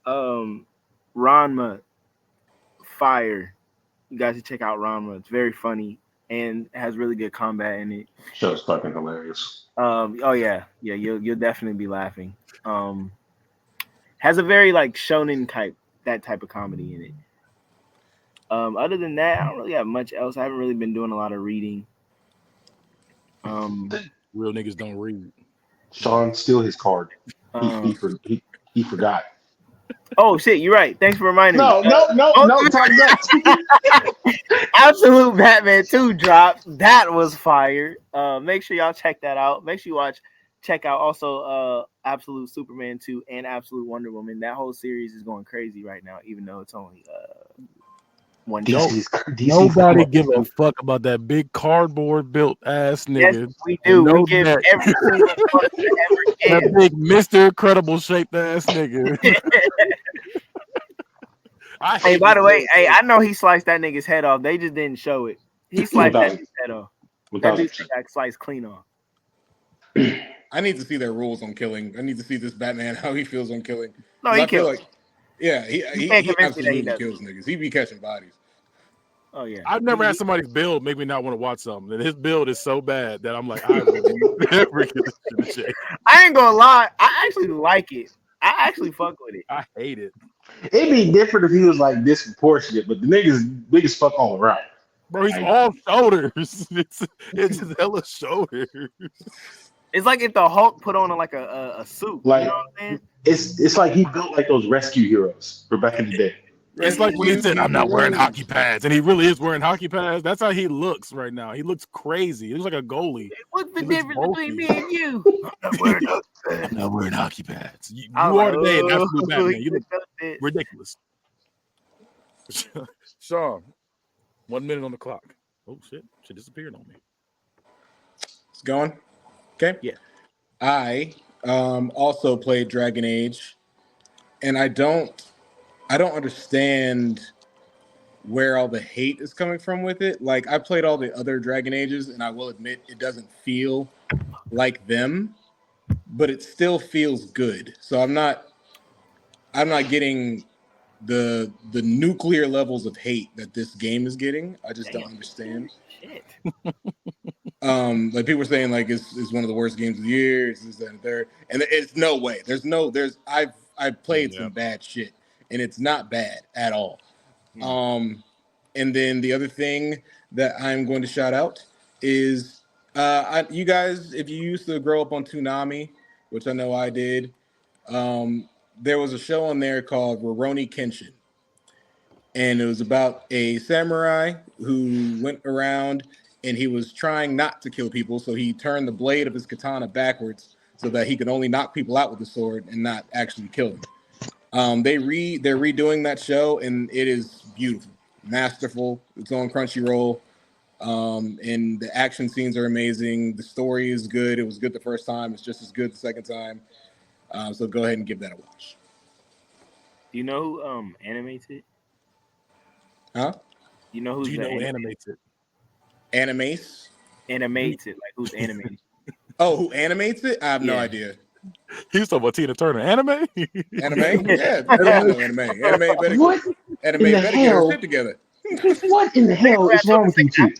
Ranma, fire. You guys should check out Ranma. It's very funny and has really good combat in it. Show's fucking hilarious. You'll definitely be laughing. Has a very like shonen type of comedy in it. Other than that, I don't really have much else. I haven't really been doing a lot of reading. Real niggas don't read. Sean, steal his card. He forgot. Oh shit, you're right. Thanks for reminding me. No. Time Absolute Batman 2 dropped. That was fire. Make sure y'all check that out. Make sure you check out also Absolute Superman 2 and Absolute Wonder Woman. That whole series is going crazy right now, even though it's only one. Nobody give a fuck about that big cardboard built ass nigga. Yes, we do. We give every single fuck ever give. That big Mr. Incredible shaped ass nigga. Hey, by the way, I know he sliced that nigga's head off. They just didn't show it. He sliced that nigga's head off. That dude got sliced clean off. I need to see their rules on killing. I need to see this Batman, how he feels on killing. No, he kills. He absolutely kills niggas. He be catching bodies. Oh yeah. I've never had somebody's build make me not want to watch something. And his build is so bad that I'm like, I would never get this shit. I ain't gonna lie. I actually like it. I actually fuck with it. I hate it. It'd be different if he was like disproportionate, but the nigga's big as fuck all around. Bro, he's all shoulders. It's just hella shoulders. It's like if the Hulk put on like a suit. Like, you know what I'm saying? It's like he built like those rescue heroes for back in the day. It's like when he said, "I'm not wearing hockey pads," and he really is wearing hockey pads. That's how he looks right now. He looks crazy. He looks like a goalie. What's the difference between me and you? I'm not wearing hockey pads. You are today an absolute Batman. You look ridiculous. Sean, 1 minute on the clock. Oh shit! She disappeared on me. It's going. Okay. Yeah. I also played Dragon Age, and I don't understand where all the hate is coming from with it. Like, I played all the other Dragon Ages, and I will admit it doesn't feel like them, but it still feels good. So I'm not getting the nuclear levels of hate that this game is getting. I just don't understand. Shit. Like people are saying, like it's one of the worst games of the year. It's this, that, and third, and it's no way. I've played some bad shit, and it's not bad at all. And then the other thing that I'm going to shout out is you guys, if you used to grow up on Toonami, which I know I did, there was a show on there called Rurouni Kenshin. And it was about a samurai who went around and he was trying not to kill people. So he turned the blade of his katana backwards so that he could only knock people out with the sword and not actually kill them. They're redoing that show, and it is beautiful, masterful. It's on Crunchyroll, and the action scenes are amazing. The story is good. It was good the first time. It's just as good the second time. So go ahead and give that a watch. Do you know who animates it? Huh? You know who's Do you know who animates it? Animates? Animates it, like who's animating? Oh, who animates it? I have no idea. He was talking about Tina Turner. Anime? Anime? Yeah, I know anime. Anime better, What anime in the better get hell? her shit together. What in the hell is wrong with you two?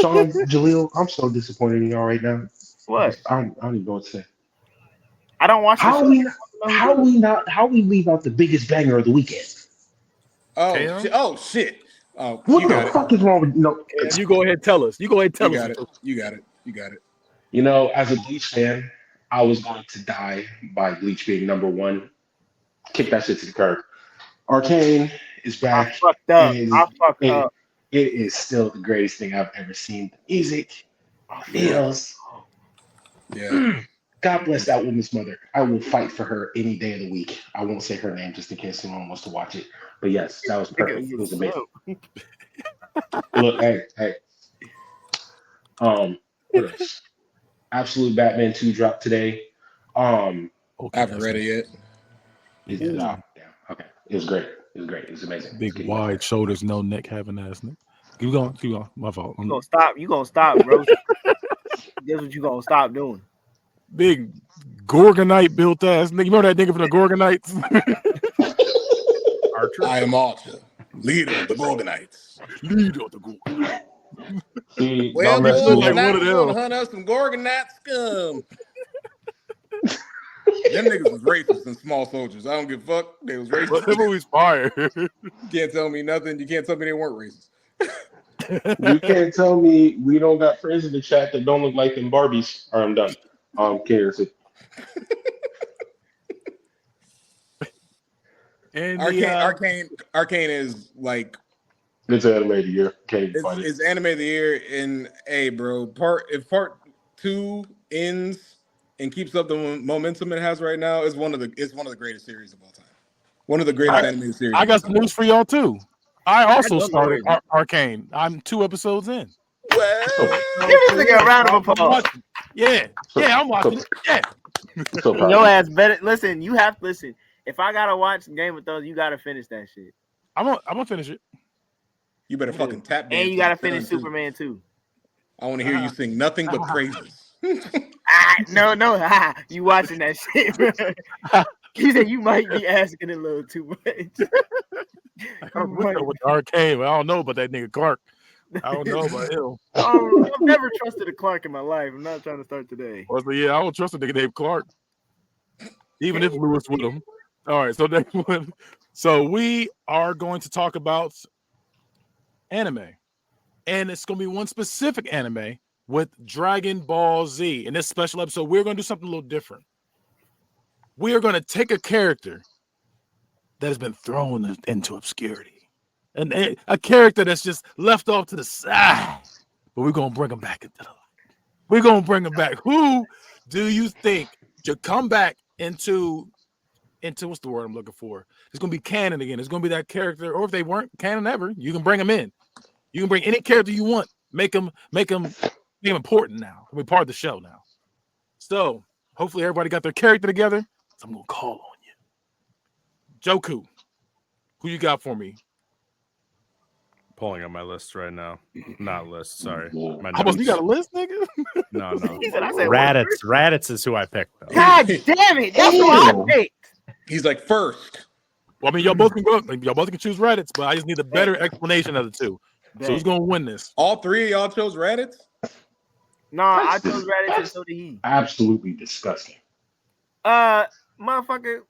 Sean, Jaleel, I'm so disappointed in y'all right now. What? I don't even know what to say. I don't watch How we leave out the biggest banger of the weekend? Oh shit! Oh, what you the got fuck is wrong with You go ahead and tell us. You go ahead and tell us. You got it. You know, as a Bleach fan, I was going to die by Bleach being number one. Kick that shit to the curb. Arcane is back. I fucked up. It is still the greatest thing I've ever seen. The music, feels. Yeah. God bless that woman's mother. I will fight for her any day of the week. I won't say her name just in case someone wants to watch it. But yes, that was perfect. It was amazing. Look, hey. What else? Absolute Batman 2 dropped today. I haven't read it yet. Okay. It was great. It was amazing. Big wide shoulders, no neck, having ass. Keep going. My fault. You gonna stop, bro. That's what you gonna stop doing. Big Gorgonite built ass nigga. You remember that nigga from the Gorgonites? Archer. I am Archer, leader of the Gorgonites. See, well, boys, like one of them. Hunt us some Gorgonite scum. Them niggas was racist and small soldiers. I don't give a fuck. They was racist. That movie's fire. You can't tell me nothing. You can't tell me they weren't racist. You can't tell me we don't got friends in the chat that don't look like them Barbies. Or I'm done. Cares. And Arcane is like it's anime of the year. It's anime of the year. And hey, bro, if part 2 ends and keeps up the momentum it has right now, it's one of the greatest series of all time. One of the greatest animated series. I got some news for y'all too. I also started Arcane. I'm 2 episodes in. Well, give this nigga a round of applause. Yeah, I'm watching it. Yeah. Your ass better listen. You have to listen. If I gotta watch Game of Thrones, you gotta finish that shit. I'm gonna finish it. You better fucking tap dance. And you gotta finish Superman too. I want to hear you sing nothing but praises. No. You watching that shit? He said you might be asking a little too much. With Arcane, I don't know about that nigga Clark. I don't know about him. I've never trusted a Clark in my life. I'm not trying to start today. Well, yeah, I don't trust a nigga named Clark, even if Lewis with him. All right, so next one. So we are going to talk about anime, and it's going to be one specific anime with Dragon Ball Z. In this special episode, we're going to do something a little different. We are going to take a character that has been thrown into obscurity. And a character that's just left off to the side, but we're gonna bring him back into the light. We're gonna bring him back. Who do you think should come back into what's the word I'm looking for? It's gonna be canon again. It's gonna be that character, or if they weren't canon ever, you can bring them in. You can bring any character you want. Make them important now. We're part of the show now. So hopefully everybody got their character together. So I'm gonna call on you, Joku. Who you got for me? Pulling on my list right now. Not list, sorry. You got a list, nigga? No. He said, I said Raditz is who I picked, though. God damn it. That's who I picked. He's like first. Well, I mean, y'all both can choose Raditz, but I just need a better explanation of the two. So who's gonna win this? All three of y'all chose Raditz? No, I chose Raditz and so did he. Absolutely disgusting. Motherfucker.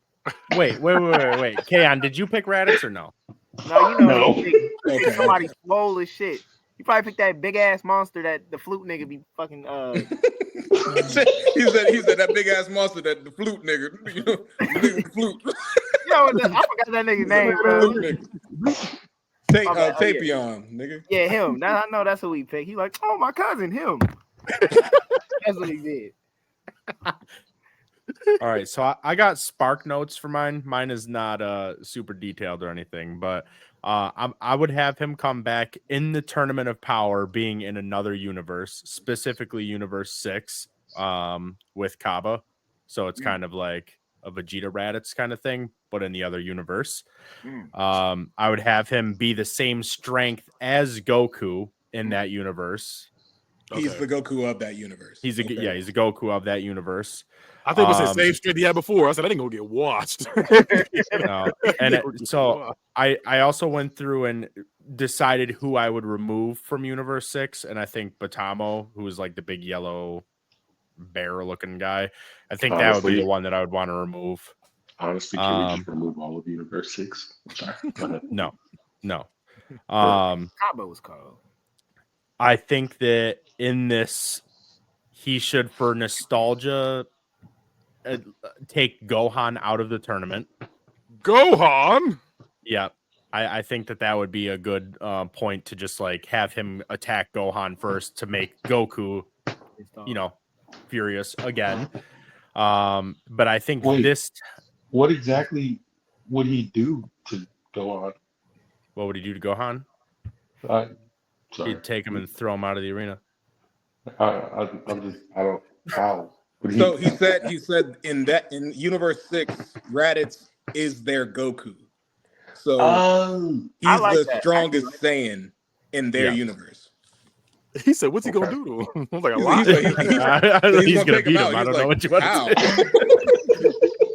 Wait. Kaon, did you pick Raditz or no? No, you know. pick somebody swole as shit. You probably pick that big ass monster that the flute nigga be fucking. he said that big ass monster that the flute nigga. You know, the flute. Yo, I forgot that nigga's name, bro. Tapion, nigga. Yeah, him. I know that's who he picked. He like, oh, my cousin, him. That's what he did. All right, so I got spark notes for mine. Mine is not super detailed or anything, but I would have him come back in the Tournament of Power, being in another universe, specifically Universe 6, with Kaba. So it's kind of like a Vegeta Raditz kind of thing, but in the other universe. I would have him be the same strength as Goku in that universe. He's the Goku of that universe. He's the Goku of that universe. I think it was the same strength he had before. I said I ain't gonna get washed. No. And I also went through and decided who I would remove from Universe 6, and I think Batamo, who is like the big yellow bear-looking guy, I think that would be the one that I would want to remove. Honestly, can we just remove all of Universe 6? No. Kaba was called. I think that in this, he should, for nostalgia, take Gohan out of the tournament. Gohan? Yeah. I think that would be a good point to just like have him attack Gohan first to make Goku, furious again. But I think what exactly would he do to Gohan? What would he do to Gohan? He'd take him and throw him out of the arena. How? So he said in Universe 6, Raditz is their Goku. So he's the strongest Saiyan in their universe. He said, "What's he gonna do to him?" I was like, "A lot." He's gonna beat him. I don't know what you want to say.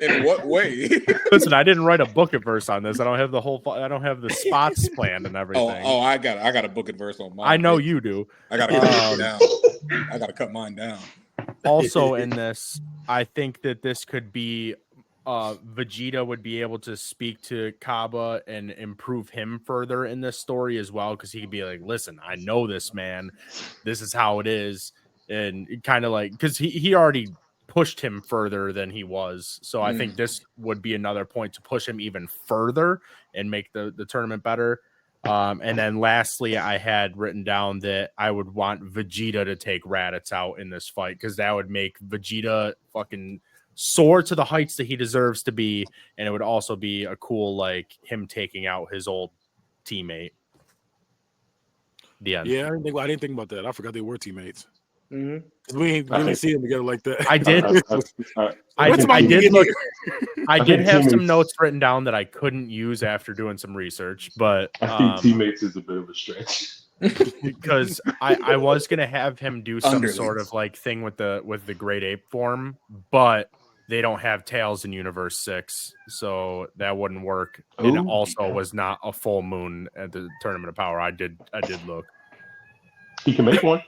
In what way? Listen, I didn't write a book of verse on this. I don't have I don't have the spots planned and everything. Oh, I got a book of verse on mine. I know you do. I gotta cut it down. I gotta cut mine down. Also, in this, I think that this could be Vegeta would be able to speak to Kaba and improve him further in this story as well, because he could be like, "Listen, I know this man. This is how it is," and kind of like, because he already pushed him further than he was. So I think this would be another point to push him even further and make the tournament better. And then lastly, I had written down that I would want Vegeta to take Raditz out in this fight, because that would make Vegeta fucking soar to the heights that he deserves to be. And it would also be a cool, like, him taking out his old teammate. The end. Yeah, I didn't think about that. I forgot they were teammates. Mm-hmm. We didn't see them together like that. I did. I did have some notes written down that I couldn't use after doing some research, but I think teammates is a bit of a stretch. Because I was gonna have him do some sort of like thing with the Great Ape form, but they don't have tails in Universe 6, so that wouldn't work. And it also was not a full moon at the Tournament of Power. I did look. He can make one.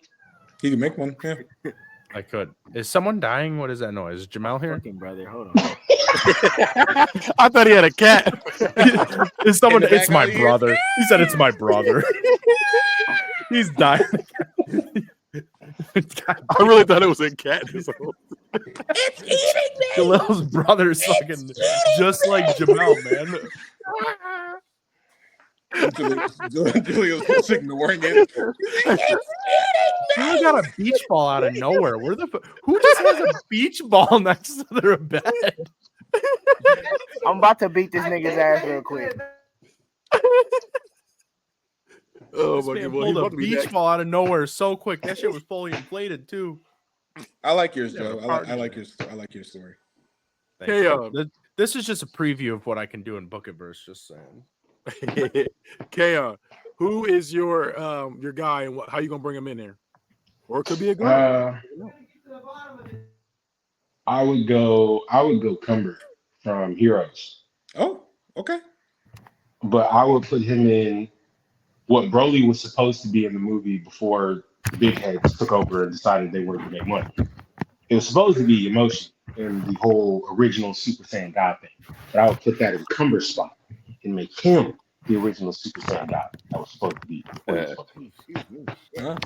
He can make one. Yeah. I could. Is someone dying? What is that noise? Is Jamal here? Fucking brother, hold on. I thought he had a cat. Is someone? It's my brother. He said it's my brother. He's dying. I really thought it was a cat. It's eating me. Khalil's brother is fucking just like Jamal, man. Julio's just ignoring it. Who got a beach ball out of nowhere? Who just has a beach ball next to their bed? I'm about to beat this nigga's ass real quick. Oh my god! Pulled a beach ball out of nowhere so quick. That shit was fully inflated too. I like yours, Joe. I like your story. Hey, this is just a preview of what I can do in Book It Verse. Just saying. Kayon, who is your guy, and how you gonna bring him in there? Or it could be a girl. I would go Cumber from Heroes. Oh, okay. But I would put him in what Broly was supposed to be in the movie before the big heads took over and decided they wanted to make money. It was supposed to be emotion in the whole original Super Saiyan God thing. But I would put that in Cumber's spot and make him the original Super Saiyan God. That was supposed to be. Huh?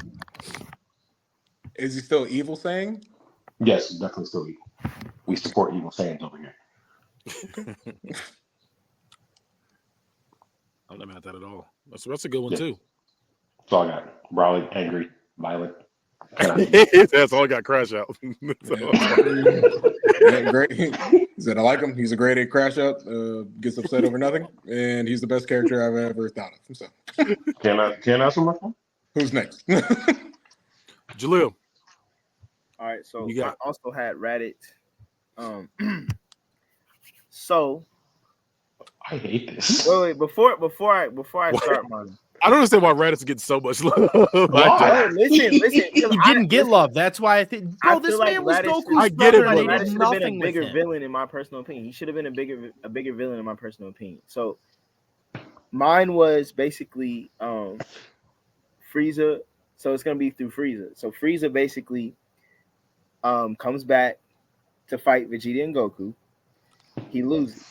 Is he still evil saying? Yes, definitely still evil. We support evil Saiyans over here. I'm not mad at that at all. That's a good one too. That's all I got. Brawling, angry, violent. That's all I got. Crash out. Yeah, great. He said, I like him. He's a great at crash out. Gets upset over nothing, and he's the best character I've ever thought of. So, Can I ask him? who's next? Jaleel. All right, so I also had Reddit. So I hate this. Wait, before I start mine. I don't understand why Raditz getting so much love. Why? Listen. He didn't get love. That's why I think. Bro, this man was Goku's brother, and he did nothing with him. Bigger villain, in my personal opinion. He should have been a bigger villain, in my personal opinion. So, mine was basically Frieza. So it's gonna be through Frieza. So Frieza basically comes back to fight Vegeta and Goku. He loses.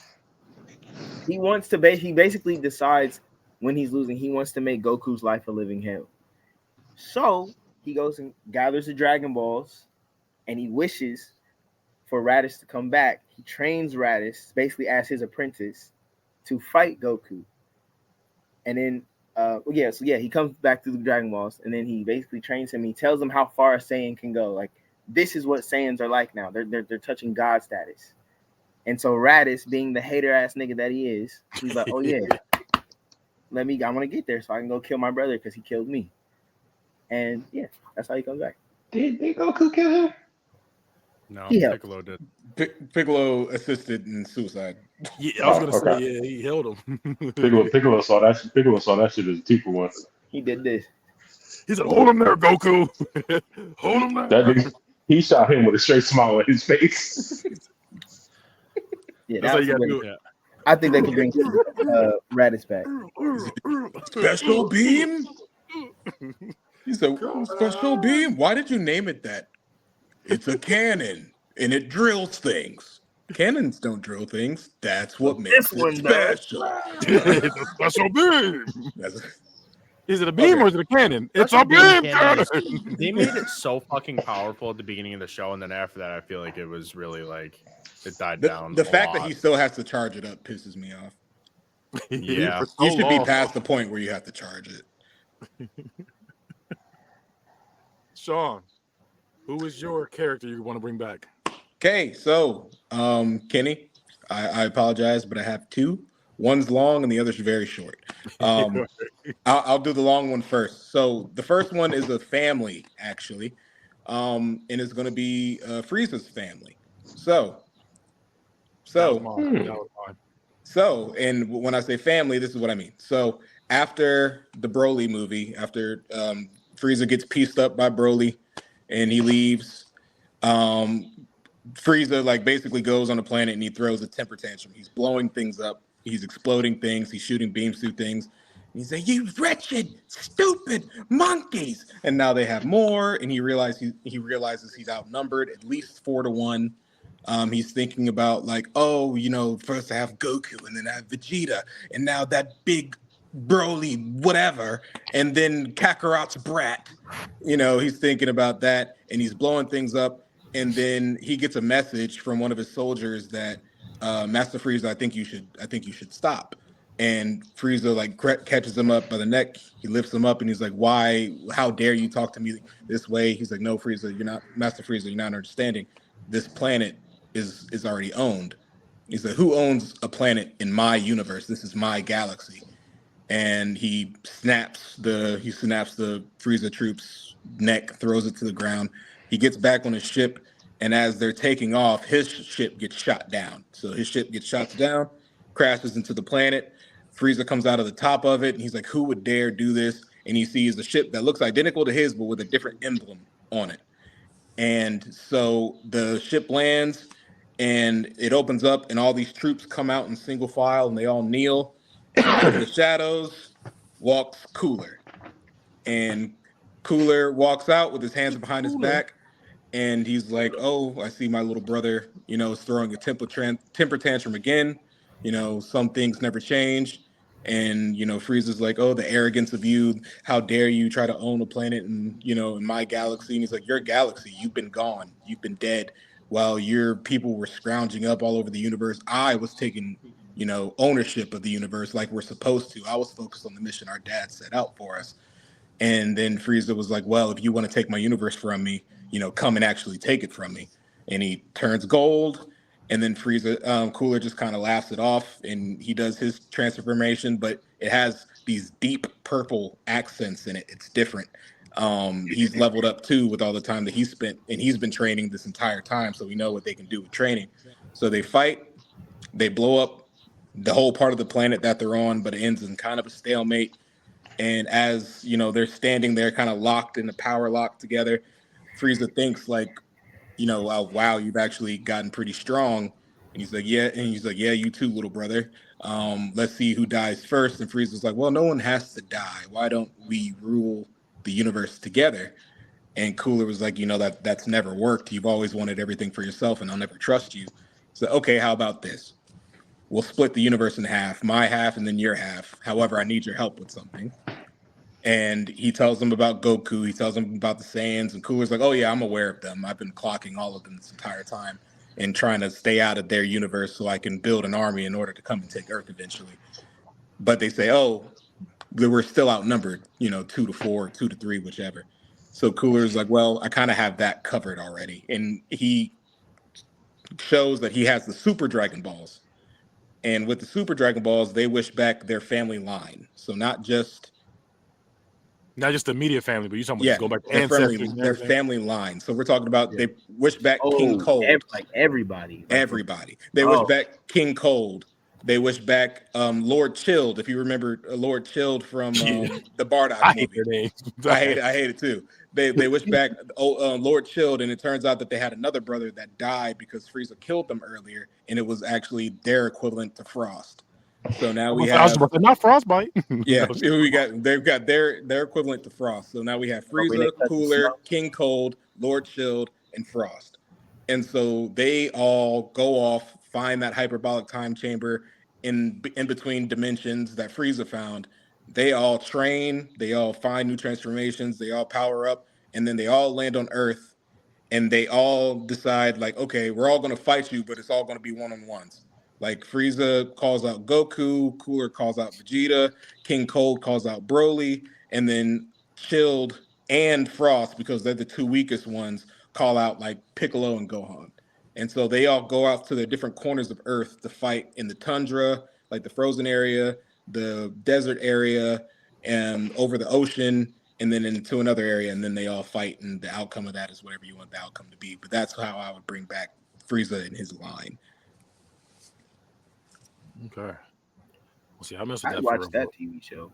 He basically decides when he's losing, he wants to make Goku's life a living hell. So he goes and gathers the Dragon Balls, and he wishes for Raditz to come back. He trains Raditz basically as his apprentice to fight Goku. And then, he comes back through the Dragon Balls, and then he basically trains him. He tells him how far a Saiyan can go. Like, this is what Saiyans are like now. They're touching God status. And so Raditz, being the hater ass nigga that he is, he's like, oh yeah, I want to get there so I can go kill my brother because he killed me. And yeah, that's how he comes back. Did Goku kill him? No, Piccolo did. Piccolo assisted in suicide. Yeah, I was gonna say, yeah, he held him. Piccolo saw that. Piccolo saw that shit as a 2-for-1. He did this. He said, "Hold him there, Goku. Hold him there." That nigga, he shot him with a straight smile on his face. Yeah, that's how you gotta do it. I think they can bring Raditz back. Special beam? He said, special beam? Why did you name it that? It's a cannon, and it drills things. Cannons don't drill things. That's what makes it special. It's a special beam. Is it a beam or is it a cannon? It's a beam cannon. They made it so fucking powerful at the beginning of the show, and then after that, I feel like it was really like it died down. The fact that he still has to charge it up pisses me off. Yeah, you should be past the point where you have to charge it. Sean, who is your character you want to bring back? Okay, so Kenny, I apologize, but I have two. One's long and the other's very short. I'll do the long one first. So the first one is a family, actually, and it's going to be Frieza's family. And when I say family, this is what I mean. So after the Broly movie, after Frieza gets pieced up by Broly and he leaves, Frieza basically goes on the planet and he throws a temper tantrum. He's blowing things up. He's exploding things. He's shooting beams through things. And he's like, "You wretched, stupid monkeys!" And now they have more. And he realizes he's outnumbered at least 4-1. He's thinking about first I have Goku and then I have Vegeta, and now that big Broly whatever, and then Kakarot's brat. He's thinking about that, and he's blowing things up. And then he gets a message from one of his soldiers that Master Frieza, I think you should stop. And Frieza catches him up by the neck. He lifts him up and he's like, "Why? How dare you talk to me this way?" He's like, "No, Frieza, you're not Master Frieza. You're not understanding. This planet is already owned." He's like, "Who owns a planet in my universe? This is my galaxy." And he snaps the Frieza troop's neck, throws it to the ground. He gets back on his ship, and as they're taking off, his ship gets shot down. So his ship gets shot down, crashes into the planet. Frieza comes out of the top of it, and he's like, "Who would dare do this?" And he sees a ship that looks identical to his, but with a different emblem on it. And so the ship lands, and it opens up, and all these troops come out in single file, and they all kneel. And out of the shadows walks Cooler. And Cooler walks out with his hands behind his back. And he's like, "Oh, I see my little brother, is throwing a temper tantrum again. Some things never change." And, Frieza's like, oh, the arrogance of you. How dare you try to own a planet in my galaxy? And he's like, your galaxy, you've been gone. You've been dead while your people were scrounging up all over the universe. I was taking, ownership of the universe like we're supposed to. I was focused on the mission our dad set out for us. And then Frieza was like, well, if you want to take my universe from me, come and actually take it from me. And he turns gold. And then Frieza, Cooler just kind of laughs it off, and he does his transformation, but it has these deep purple accents in it. It's different. He's leveled up too with all the time that he spent, and he's been training this entire time, so we know what they can do with training. So they fight, they blow up the whole part of the planet that they're on, but it ends in kind of a stalemate. And as they're standing there, kind of locked in a power lock together, Frieza thinks like, oh, wow, you've actually gotten pretty strong. And he's like, yeah. And he's like, yeah, you too, little brother. Let's see who dies first. And Frieza's like, well, no one has to die. Why don't we rule the universe together? And Cooler was like, that's never worked. You've always wanted everything for yourself, and I'll never trust you. So, okay, how about this? We'll split the universe in half, my half and then your half. However, I need your help with something. And he tells them about Goku. He tells them about the Saiyans. And Cooler's like, oh, yeah, I'm aware of them. I've been clocking all of them this entire time and trying to stay out of their universe so I can build an army in order to come and take Earth eventually. But they say, oh, we're still outnumbered, 2-4, 2-3, whichever. So Cooler's like, well, I kind of have that covered already. And he shows that he has the Super Dragon Balls. And with the Super Dragon Balls, they wish back their family line. So not just the immediate family, but you're talking about go back to ancestors. Their family line. So we're talking about they wish back King Cold. Everybody. Everybody. They wish back King Cold. They wish back Lord Chilled. If you remember Lord Chilled from the Bardock movie. I hate it too. They wish back Lord Chilled, and it turns out that they had another brother that died because Frieza killed them earlier, and it was actually their equivalent to Frost. So now we have not Frostbite. Yeah, they've got their equivalent to Frost. So now we have Frieza, Cooler, King Cold, Lord Chilled, and Frost. And so they all go off, find that hyperbolic time chamber in between dimensions that Frieza found. They all train, they all find new transformations, they all power up, and then they all land on Earth, and they all decide like, okay, we're all going to fight you, but it's all going to be one-on-ones. Like Frieza calls out Goku, Cooler calls out Vegeta, King Cold calls out Broly, and then Chilled and Frost, because they're the two weakest ones, call out like Piccolo and Gohan. And so they all go out to the different corners of Earth to fight in the tundra, like the frozen area, the desert area, and over the ocean, and then into another area, and then they all fight, and the outcome of that is whatever you want the outcome to be. But that's how I would bring back Frieza and his line. Okay. Well, see, I missed that. I watched that TV show.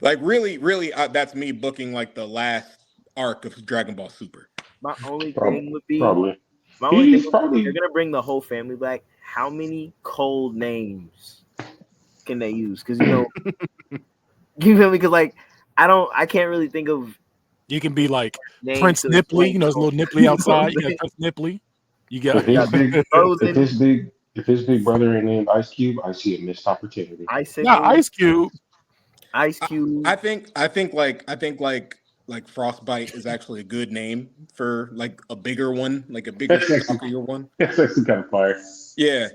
Like really, that's me booking like the last arc of Dragon Ball Super. My only thing would be probably. My only thing would be, they're gonna bring the whole family back. How many cold names can they use? Because you feel me? Because like I can't really think of. You can be like Prince Nipply. It's a little Nipply outside. You got Prince Nipply. You got if his big brother ain't named Ice Cube, I see a missed opportunity. Ice Cube. I think like Frostbite is actually a good name for like a bigger one, like a bigger stockier one. That's actually kind of fire. Yeah.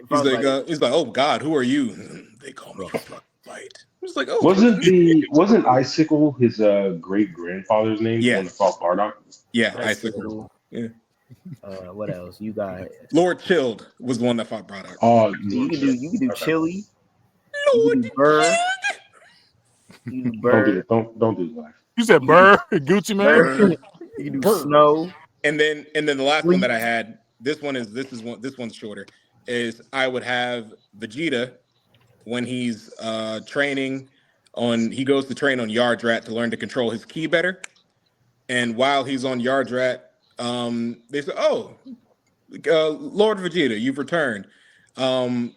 He's like, oh God, who are you? They call me Frostbite. It's like, oh, wasn't Icicle his great grandfather's name? Yeah. When he fought Bardock? Yeah, Icicle. Yeah. What else? You got Lord Chilled was the one that fought Bardock. Oh, you can do Chili. Lord Burr. You do Burr. Don't do that. You said Burr, Gucci Man. You can do Snow. And then the last one that I had. This one's shorter. Is I would have Vegeta when he's training on. He goes to train on Yardrat to learn to control his ki better. And while he's on Yardrat, they say, "Oh, Lord Vegeta, you've returned. I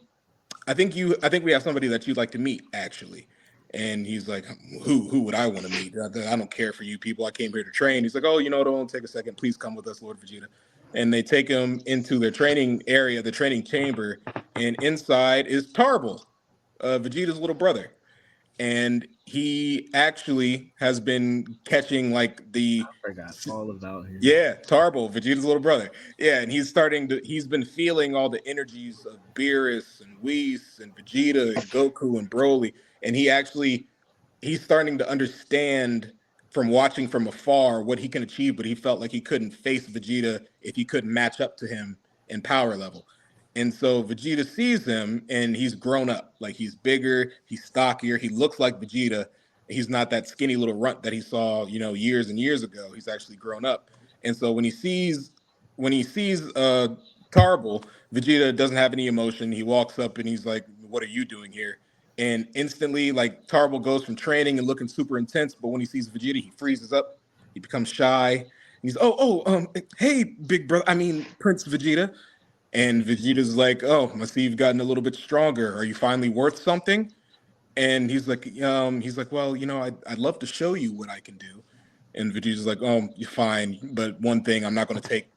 think we have somebody that you'd like to meet, actually." And he's like, "Who would I want to meet? I don't care for you people. I came here to train." He's like, "Oh, don't take a second. Please come with us, Lord Vegeta." And they take him into their training area, the training chamber, and inside is Tarble, Vegeta's little brother. And he actually has been catching like I forgot all about him. Yeah, Tarble, Vegeta's little brother. Yeah, and he's been feeling all the energies of Beerus and Whis and Vegeta and Goku and Broly. And he's starting to understand from watching from afar what he can achieve, but he felt like he couldn't face Vegeta if he couldn't match up to him in power level. And so Vegeta sees him and he's grown up. Like he's bigger, he's stockier, he looks like Vegeta. He's not that skinny little runt that he saw, years and years ago. He's actually grown up. And so when he sees Tarble, Vegeta doesn't have any emotion. He walks up and he's like, "What are you doing here?" And instantly, like Tarble goes from training and looking super intense, but when he sees Vegeta, he freezes up. He becomes shy. And he's, hey, big brother. I mean, Prince Vegeta. And Vegeta's like, "Oh, I see you've gotten a little bit stronger. Are you finally worth something?" And he's like, "Well, I'd love to show you what I can do." And Vegeta's like, "Oh, you're fine, but one thing, I'm not going to take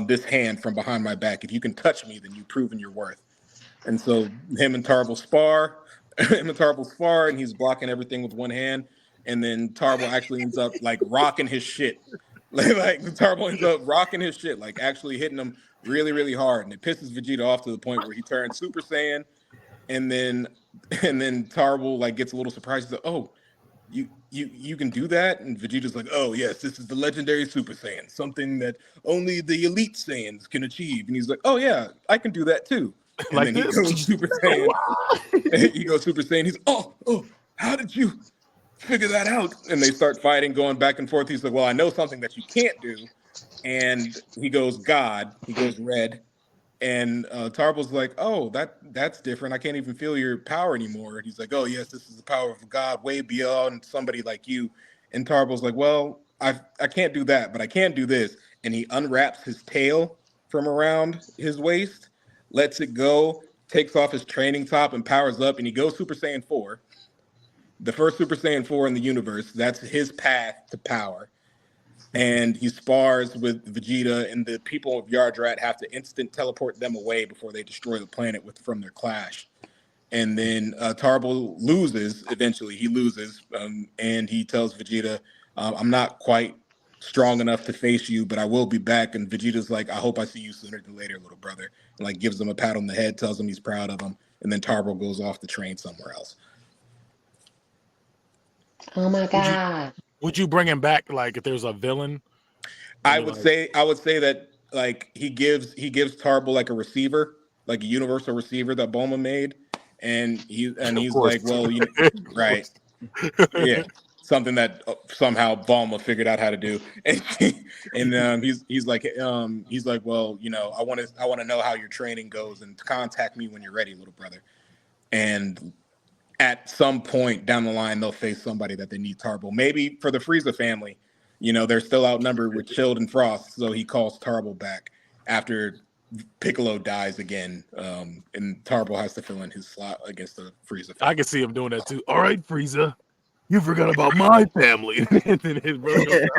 this hand from behind my back. If you can touch me, then you've proven your worth." And so him and Tarble spar, and he's blocking everything with one hand. And then Tarble actually ends up like rocking his shit. Like Tarble ends up rocking his shit, like actually hitting him really, really hard. And it pisses Vegeta off to the point where he turns Super Saiyan. And then Tarble like gets a little surprised. He's like, "Oh, you can do that?" And Vegeta's like, "Oh yes, this is the legendary Super Saiyan, something that only the elite Saiyans can achieve." And he's like, "Oh yeah, I can do that too." And like then this? he goes Super Saiyan. He goes Super Saiyan. He's how did you figure that out? And they start fighting, going back and forth. He's like, "Well, I know something that you can't do." And he goes God. He goes red. And Tarble's like, "Oh, that's different. I can't even feel your power anymore." And he's like, "Oh, yes, this is the power of God, way beyond somebody like you." And Tarble's like, "Well, I can't do that, but I can do this." And he unwraps his tail from around his waist, lets it go, takes off his training top, and powers up. And he goes Super Saiyan 4, the first Super Saiyan 4 in the universe. That's his path to power. And he spars with Vegeta, and the people of Yardrat have to instant teleport them away before they destroy the planet from their clash. And then Tarble loses. Eventually, he loses, and he tells Vegeta, "I'm not quite strong enough to face you, but I will be back." And Vegeta's like, "I hope I see you sooner than later, little brother." And like gives him a pat on the head, tells him he's proud of him, and then Tarble goes off to train somewhere else. Oh my god! Would you bring him back like if there's a villain? I would say that like he gives Tarble like a receiver, like a universal receiver that Bulma made, and he's like, "Well, right, yeah, something that somehow Bulma figured out how to do." And he's like, "Well, I want to know how your training goes, and contact me when you're ready, little brother." And at some point down the line, they'll face somebody that they need Tarble. Maybe for the Frieza family, they're still outnumbered with Shield and Frost, so he calls Tarble back after Piccolo dies again, and Tarble has to fill in his slot against the Frieza family. I can see him doing that too. "All right, Frieza, you forgot about my family." And then his brother goes out.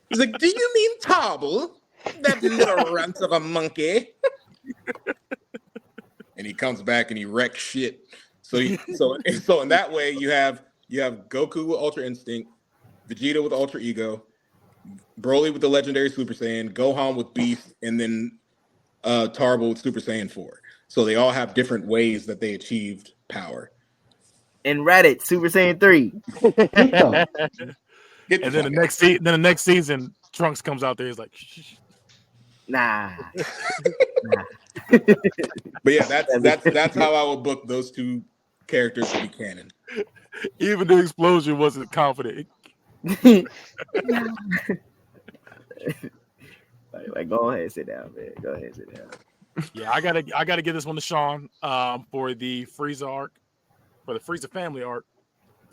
He's like, "Do you mean Tarble? That little runt of a monkey?" And he comes back and he wrecks shit. So in that way, you have Goku with Ultra Instinct, Vegeta with Ultra Ego, Broly with the legendary Super Saiyan, Gohan with Beast, and then Tarble with Super Saiyan 4. So they all have different ways that they achieved power. And Reddit, Super Saiyan 3. And then the next season, Trunks comes out there. He's like, "Shh." Nah. But yeah, that's how I would book those two characters to be canon. Even the explosion wasn't confident. Like, go ahead, sit down, man. Go ahead, sit down. Yeah, I gotta give this one to Sean for the Frieza arc, for the Frieza family arc.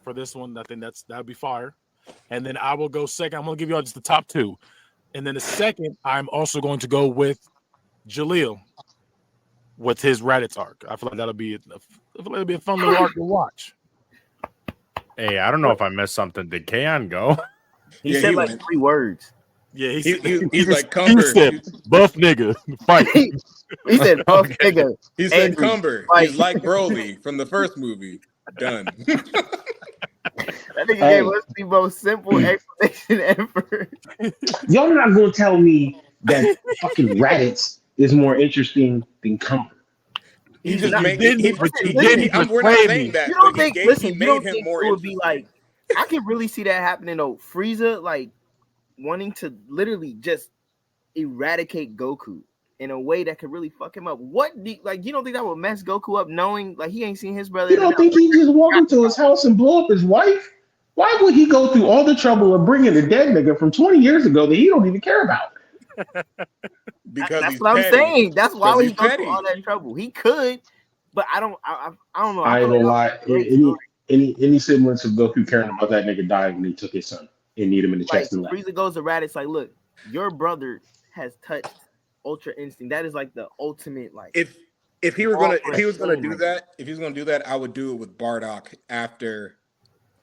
For this one, I think that'd be fire. And then I will go second. I'm gonna give you all just the top two. And then the second, I'm also going to go with Jaleel with his Raditz arc. I feel like it'll be a fun little arc to watch. Hey, I don't know if I missed something. Did Kaon go? He said like 3 words. Yeah, he's like Cumber. He said, "Buff nigga, fight." He said, "Buff nigga." He said, angry, "Cumber." fight. He's like Broly from the first movie. Done. That nigga gave us the most simple explanation ever. Y'all not gonna tell me that fucking Raditz is more interesting than Cumber. He just not, made. he didn't We're not saying that. You don't think? He You made don't him think more it would be interesting. like? I can really see that happening though. Frieza like wanting to literally just eradicate Goku in a way that could really fuck him up. Like you don't think that would mess Goku up, knowing like he ain't seen his brother? You don't think he just walk into his house and blow up his wife? Why would he go through all the trouble of bringing a dead nigga from 20 years ago that he don't even care about? Because that's what I'm saying. That's why would he go through all that trouble? He could, but I don't know. I ain't gonna lie. Any semblance of Goku caring about that nigga dying when he took his son and need him in the chest and left. Frieza goes to Raditz like, look, your brother has touched Ultra Instinct. That is like the ultimate like. If he was gonna do that, I would do it with Bardock after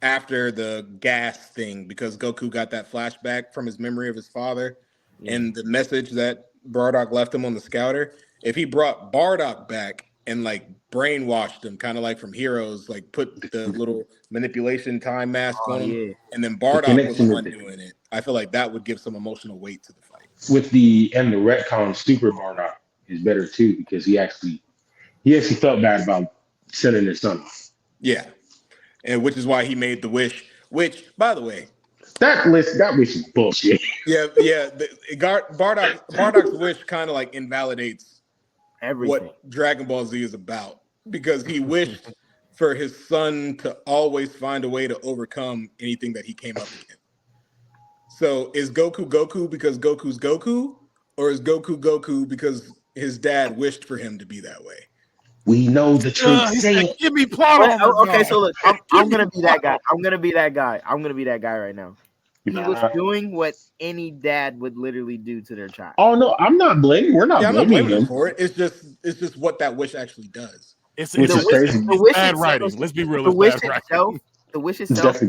the gas thing, because Goku got that flashback from his memory of his father and the message that Bardock left him on the scouter. If he brought Bardock back and like brainwashed him, kind of like from Heroes, like put the little manipulation time mask on him, and then Bardock was the one doing it, I feel like that would give some emotional weight to the fight. With the retcon, Super Bardock is better too, because he actually felt bad about sending his son off. Yeah, and which is why he made the wish. Which, by the way, that wish is bullshit. Yeah. Bardock's wish kind of like invalidates everything what Dragon Ball Z is about, because he wished for his son to always find a way to overcome anything that he came up against. So is Goku Goku because Goku's Goku, or is Goku Goku because his dad wished for him to be that way? We know the truth. Give me plot armor. Okay, so look, I'm gonna be that guy. I'm gonna be that guy right now. He was doing what any dad would literally do to their child. Oh no, I'm not blaming. We're not blaming him for it. It's just what that wish actually does. It's crazy. It's bad writing. Let's be real. The wish itself,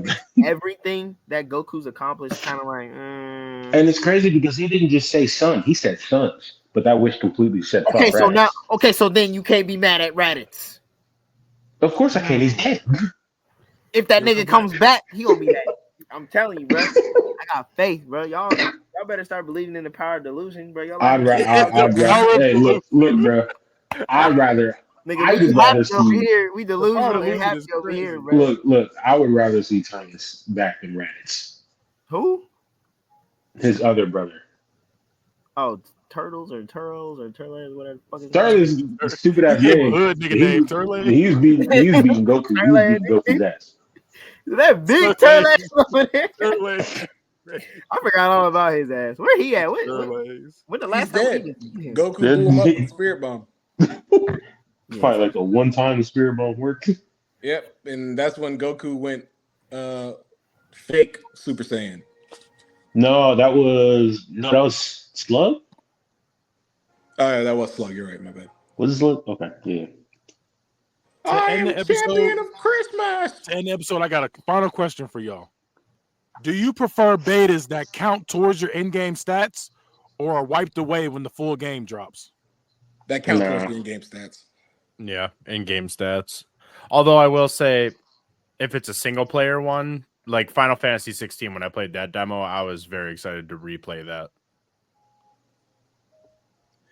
everything that Goku's accomplished, kind of like. And it's crazy because he didn't just say son; he said sons. But that wish completely set. So then you can't be mad at Raditz. Of course I can't. He's dead. If that nigga comes back, he gonna be dead. I'm telling you, bro. I got faith, bro. Y'all better start believing in the power of delusion, bro. Y'all. I'd rather. Hey, look, bro. I'd rather. Nigga, I would rather see over here. We delusional and happy over here, bro. Look. I would rather see Thomas back than Raditz. Who? His other brother. Oh, Turtles, Turles, whatever. Turles, stupid ass name. Hood nigga named Turles. He was beating Goku. He was beating Goku's ass. That big Turles over there. I forgot all about his ass. Where he at? When the last time Goku blew him up with the Spirit Bomb. Probably like a one-time Spirit Bomb work. Yep, and that's when Goku went fake Super Saiyan. No, that was Slug. Oh, yeah, that was Slug. You're right. My bad. Was it Slug? Okay, yeah. I am champion of Christmas. To end the episode, I got a final question for y'all. Do you prefer betas that count towards your in-game stats, or are wiped away when the full game drops? That counts towards your in-game stats. Yeah, in-game stats. Although I will say, if it's a single-player one, like Final Fantasy 16, when I played that demo, I was very excited to replay that.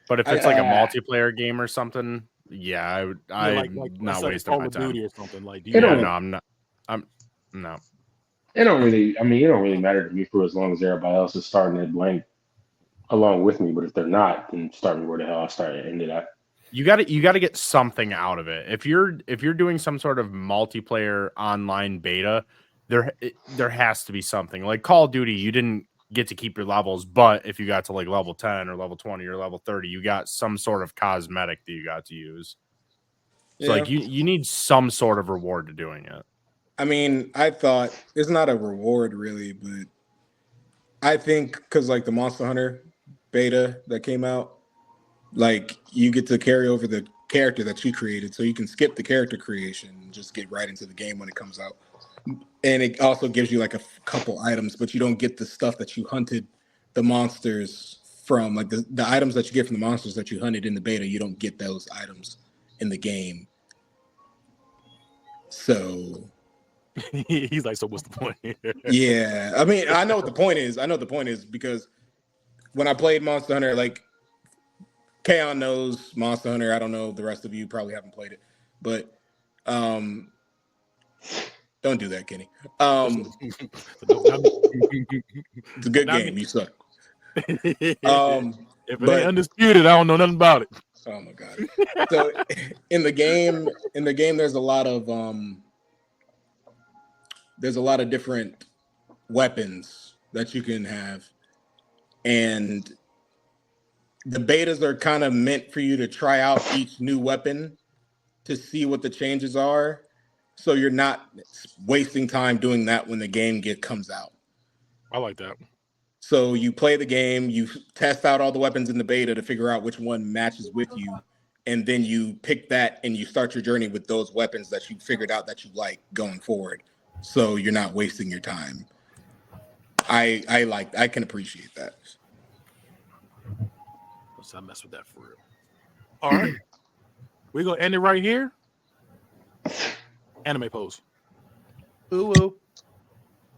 But if it's like a multiplayer game or something, yeah, I'm not wasting my time. Or something like. No. It don't really matter to me for as long as everybody else is starting at blank along with me. But if they're not, then start me where the hell I started and ended up. You got to get something out of it. If you're doing some sort of multiplayer online beta, there has to be something. Like Call of Duty, you didn't get to keep your levels, but if you got to like level 10 or level 20 or level 30, you got some sort of cosmetic that you got to use. So like you need some sort of reward to doing it. I mean, I thought it's not a reward really, but I think because like the Monster Hunter beta that came out, like you get to carry over the character that you created, so you can skip the character creation and just get right into the game when it comes out. And it also gives you like a couple items, but you don't get the stuff that you hunted the monsters from like the items that you get from the monsters that you hunted in the beta. You don't get those items in the game. So he's like, so what's the point? Yeah, I mean, I know what the point is. I know what the point is because when I played Monster Hunter, like Kaon knows Monster Hunter. I don't know the rest of you probably haven't played it, but don't do that, Kenny. It's a good game. You suck. If it ain't undisputed, I don't know nothing about it. Oh my god! So in the game, there's a lot of different weapons that you can have, and the betas are kind of meant for you to try out each new weapon to see what the changes are, so you're not wasting time doing that when the game comes out. I like that. So you play the game, you test out all the weapons in the beta to figure out which one matches with you, and then you pick that and you start your journey with those weapons that you figured out that you like going forward. So you're not wasting your time. I can appreciate that. Let's not mess with that for real. All right. We're gonna end it right here. Anime pose. Ooh.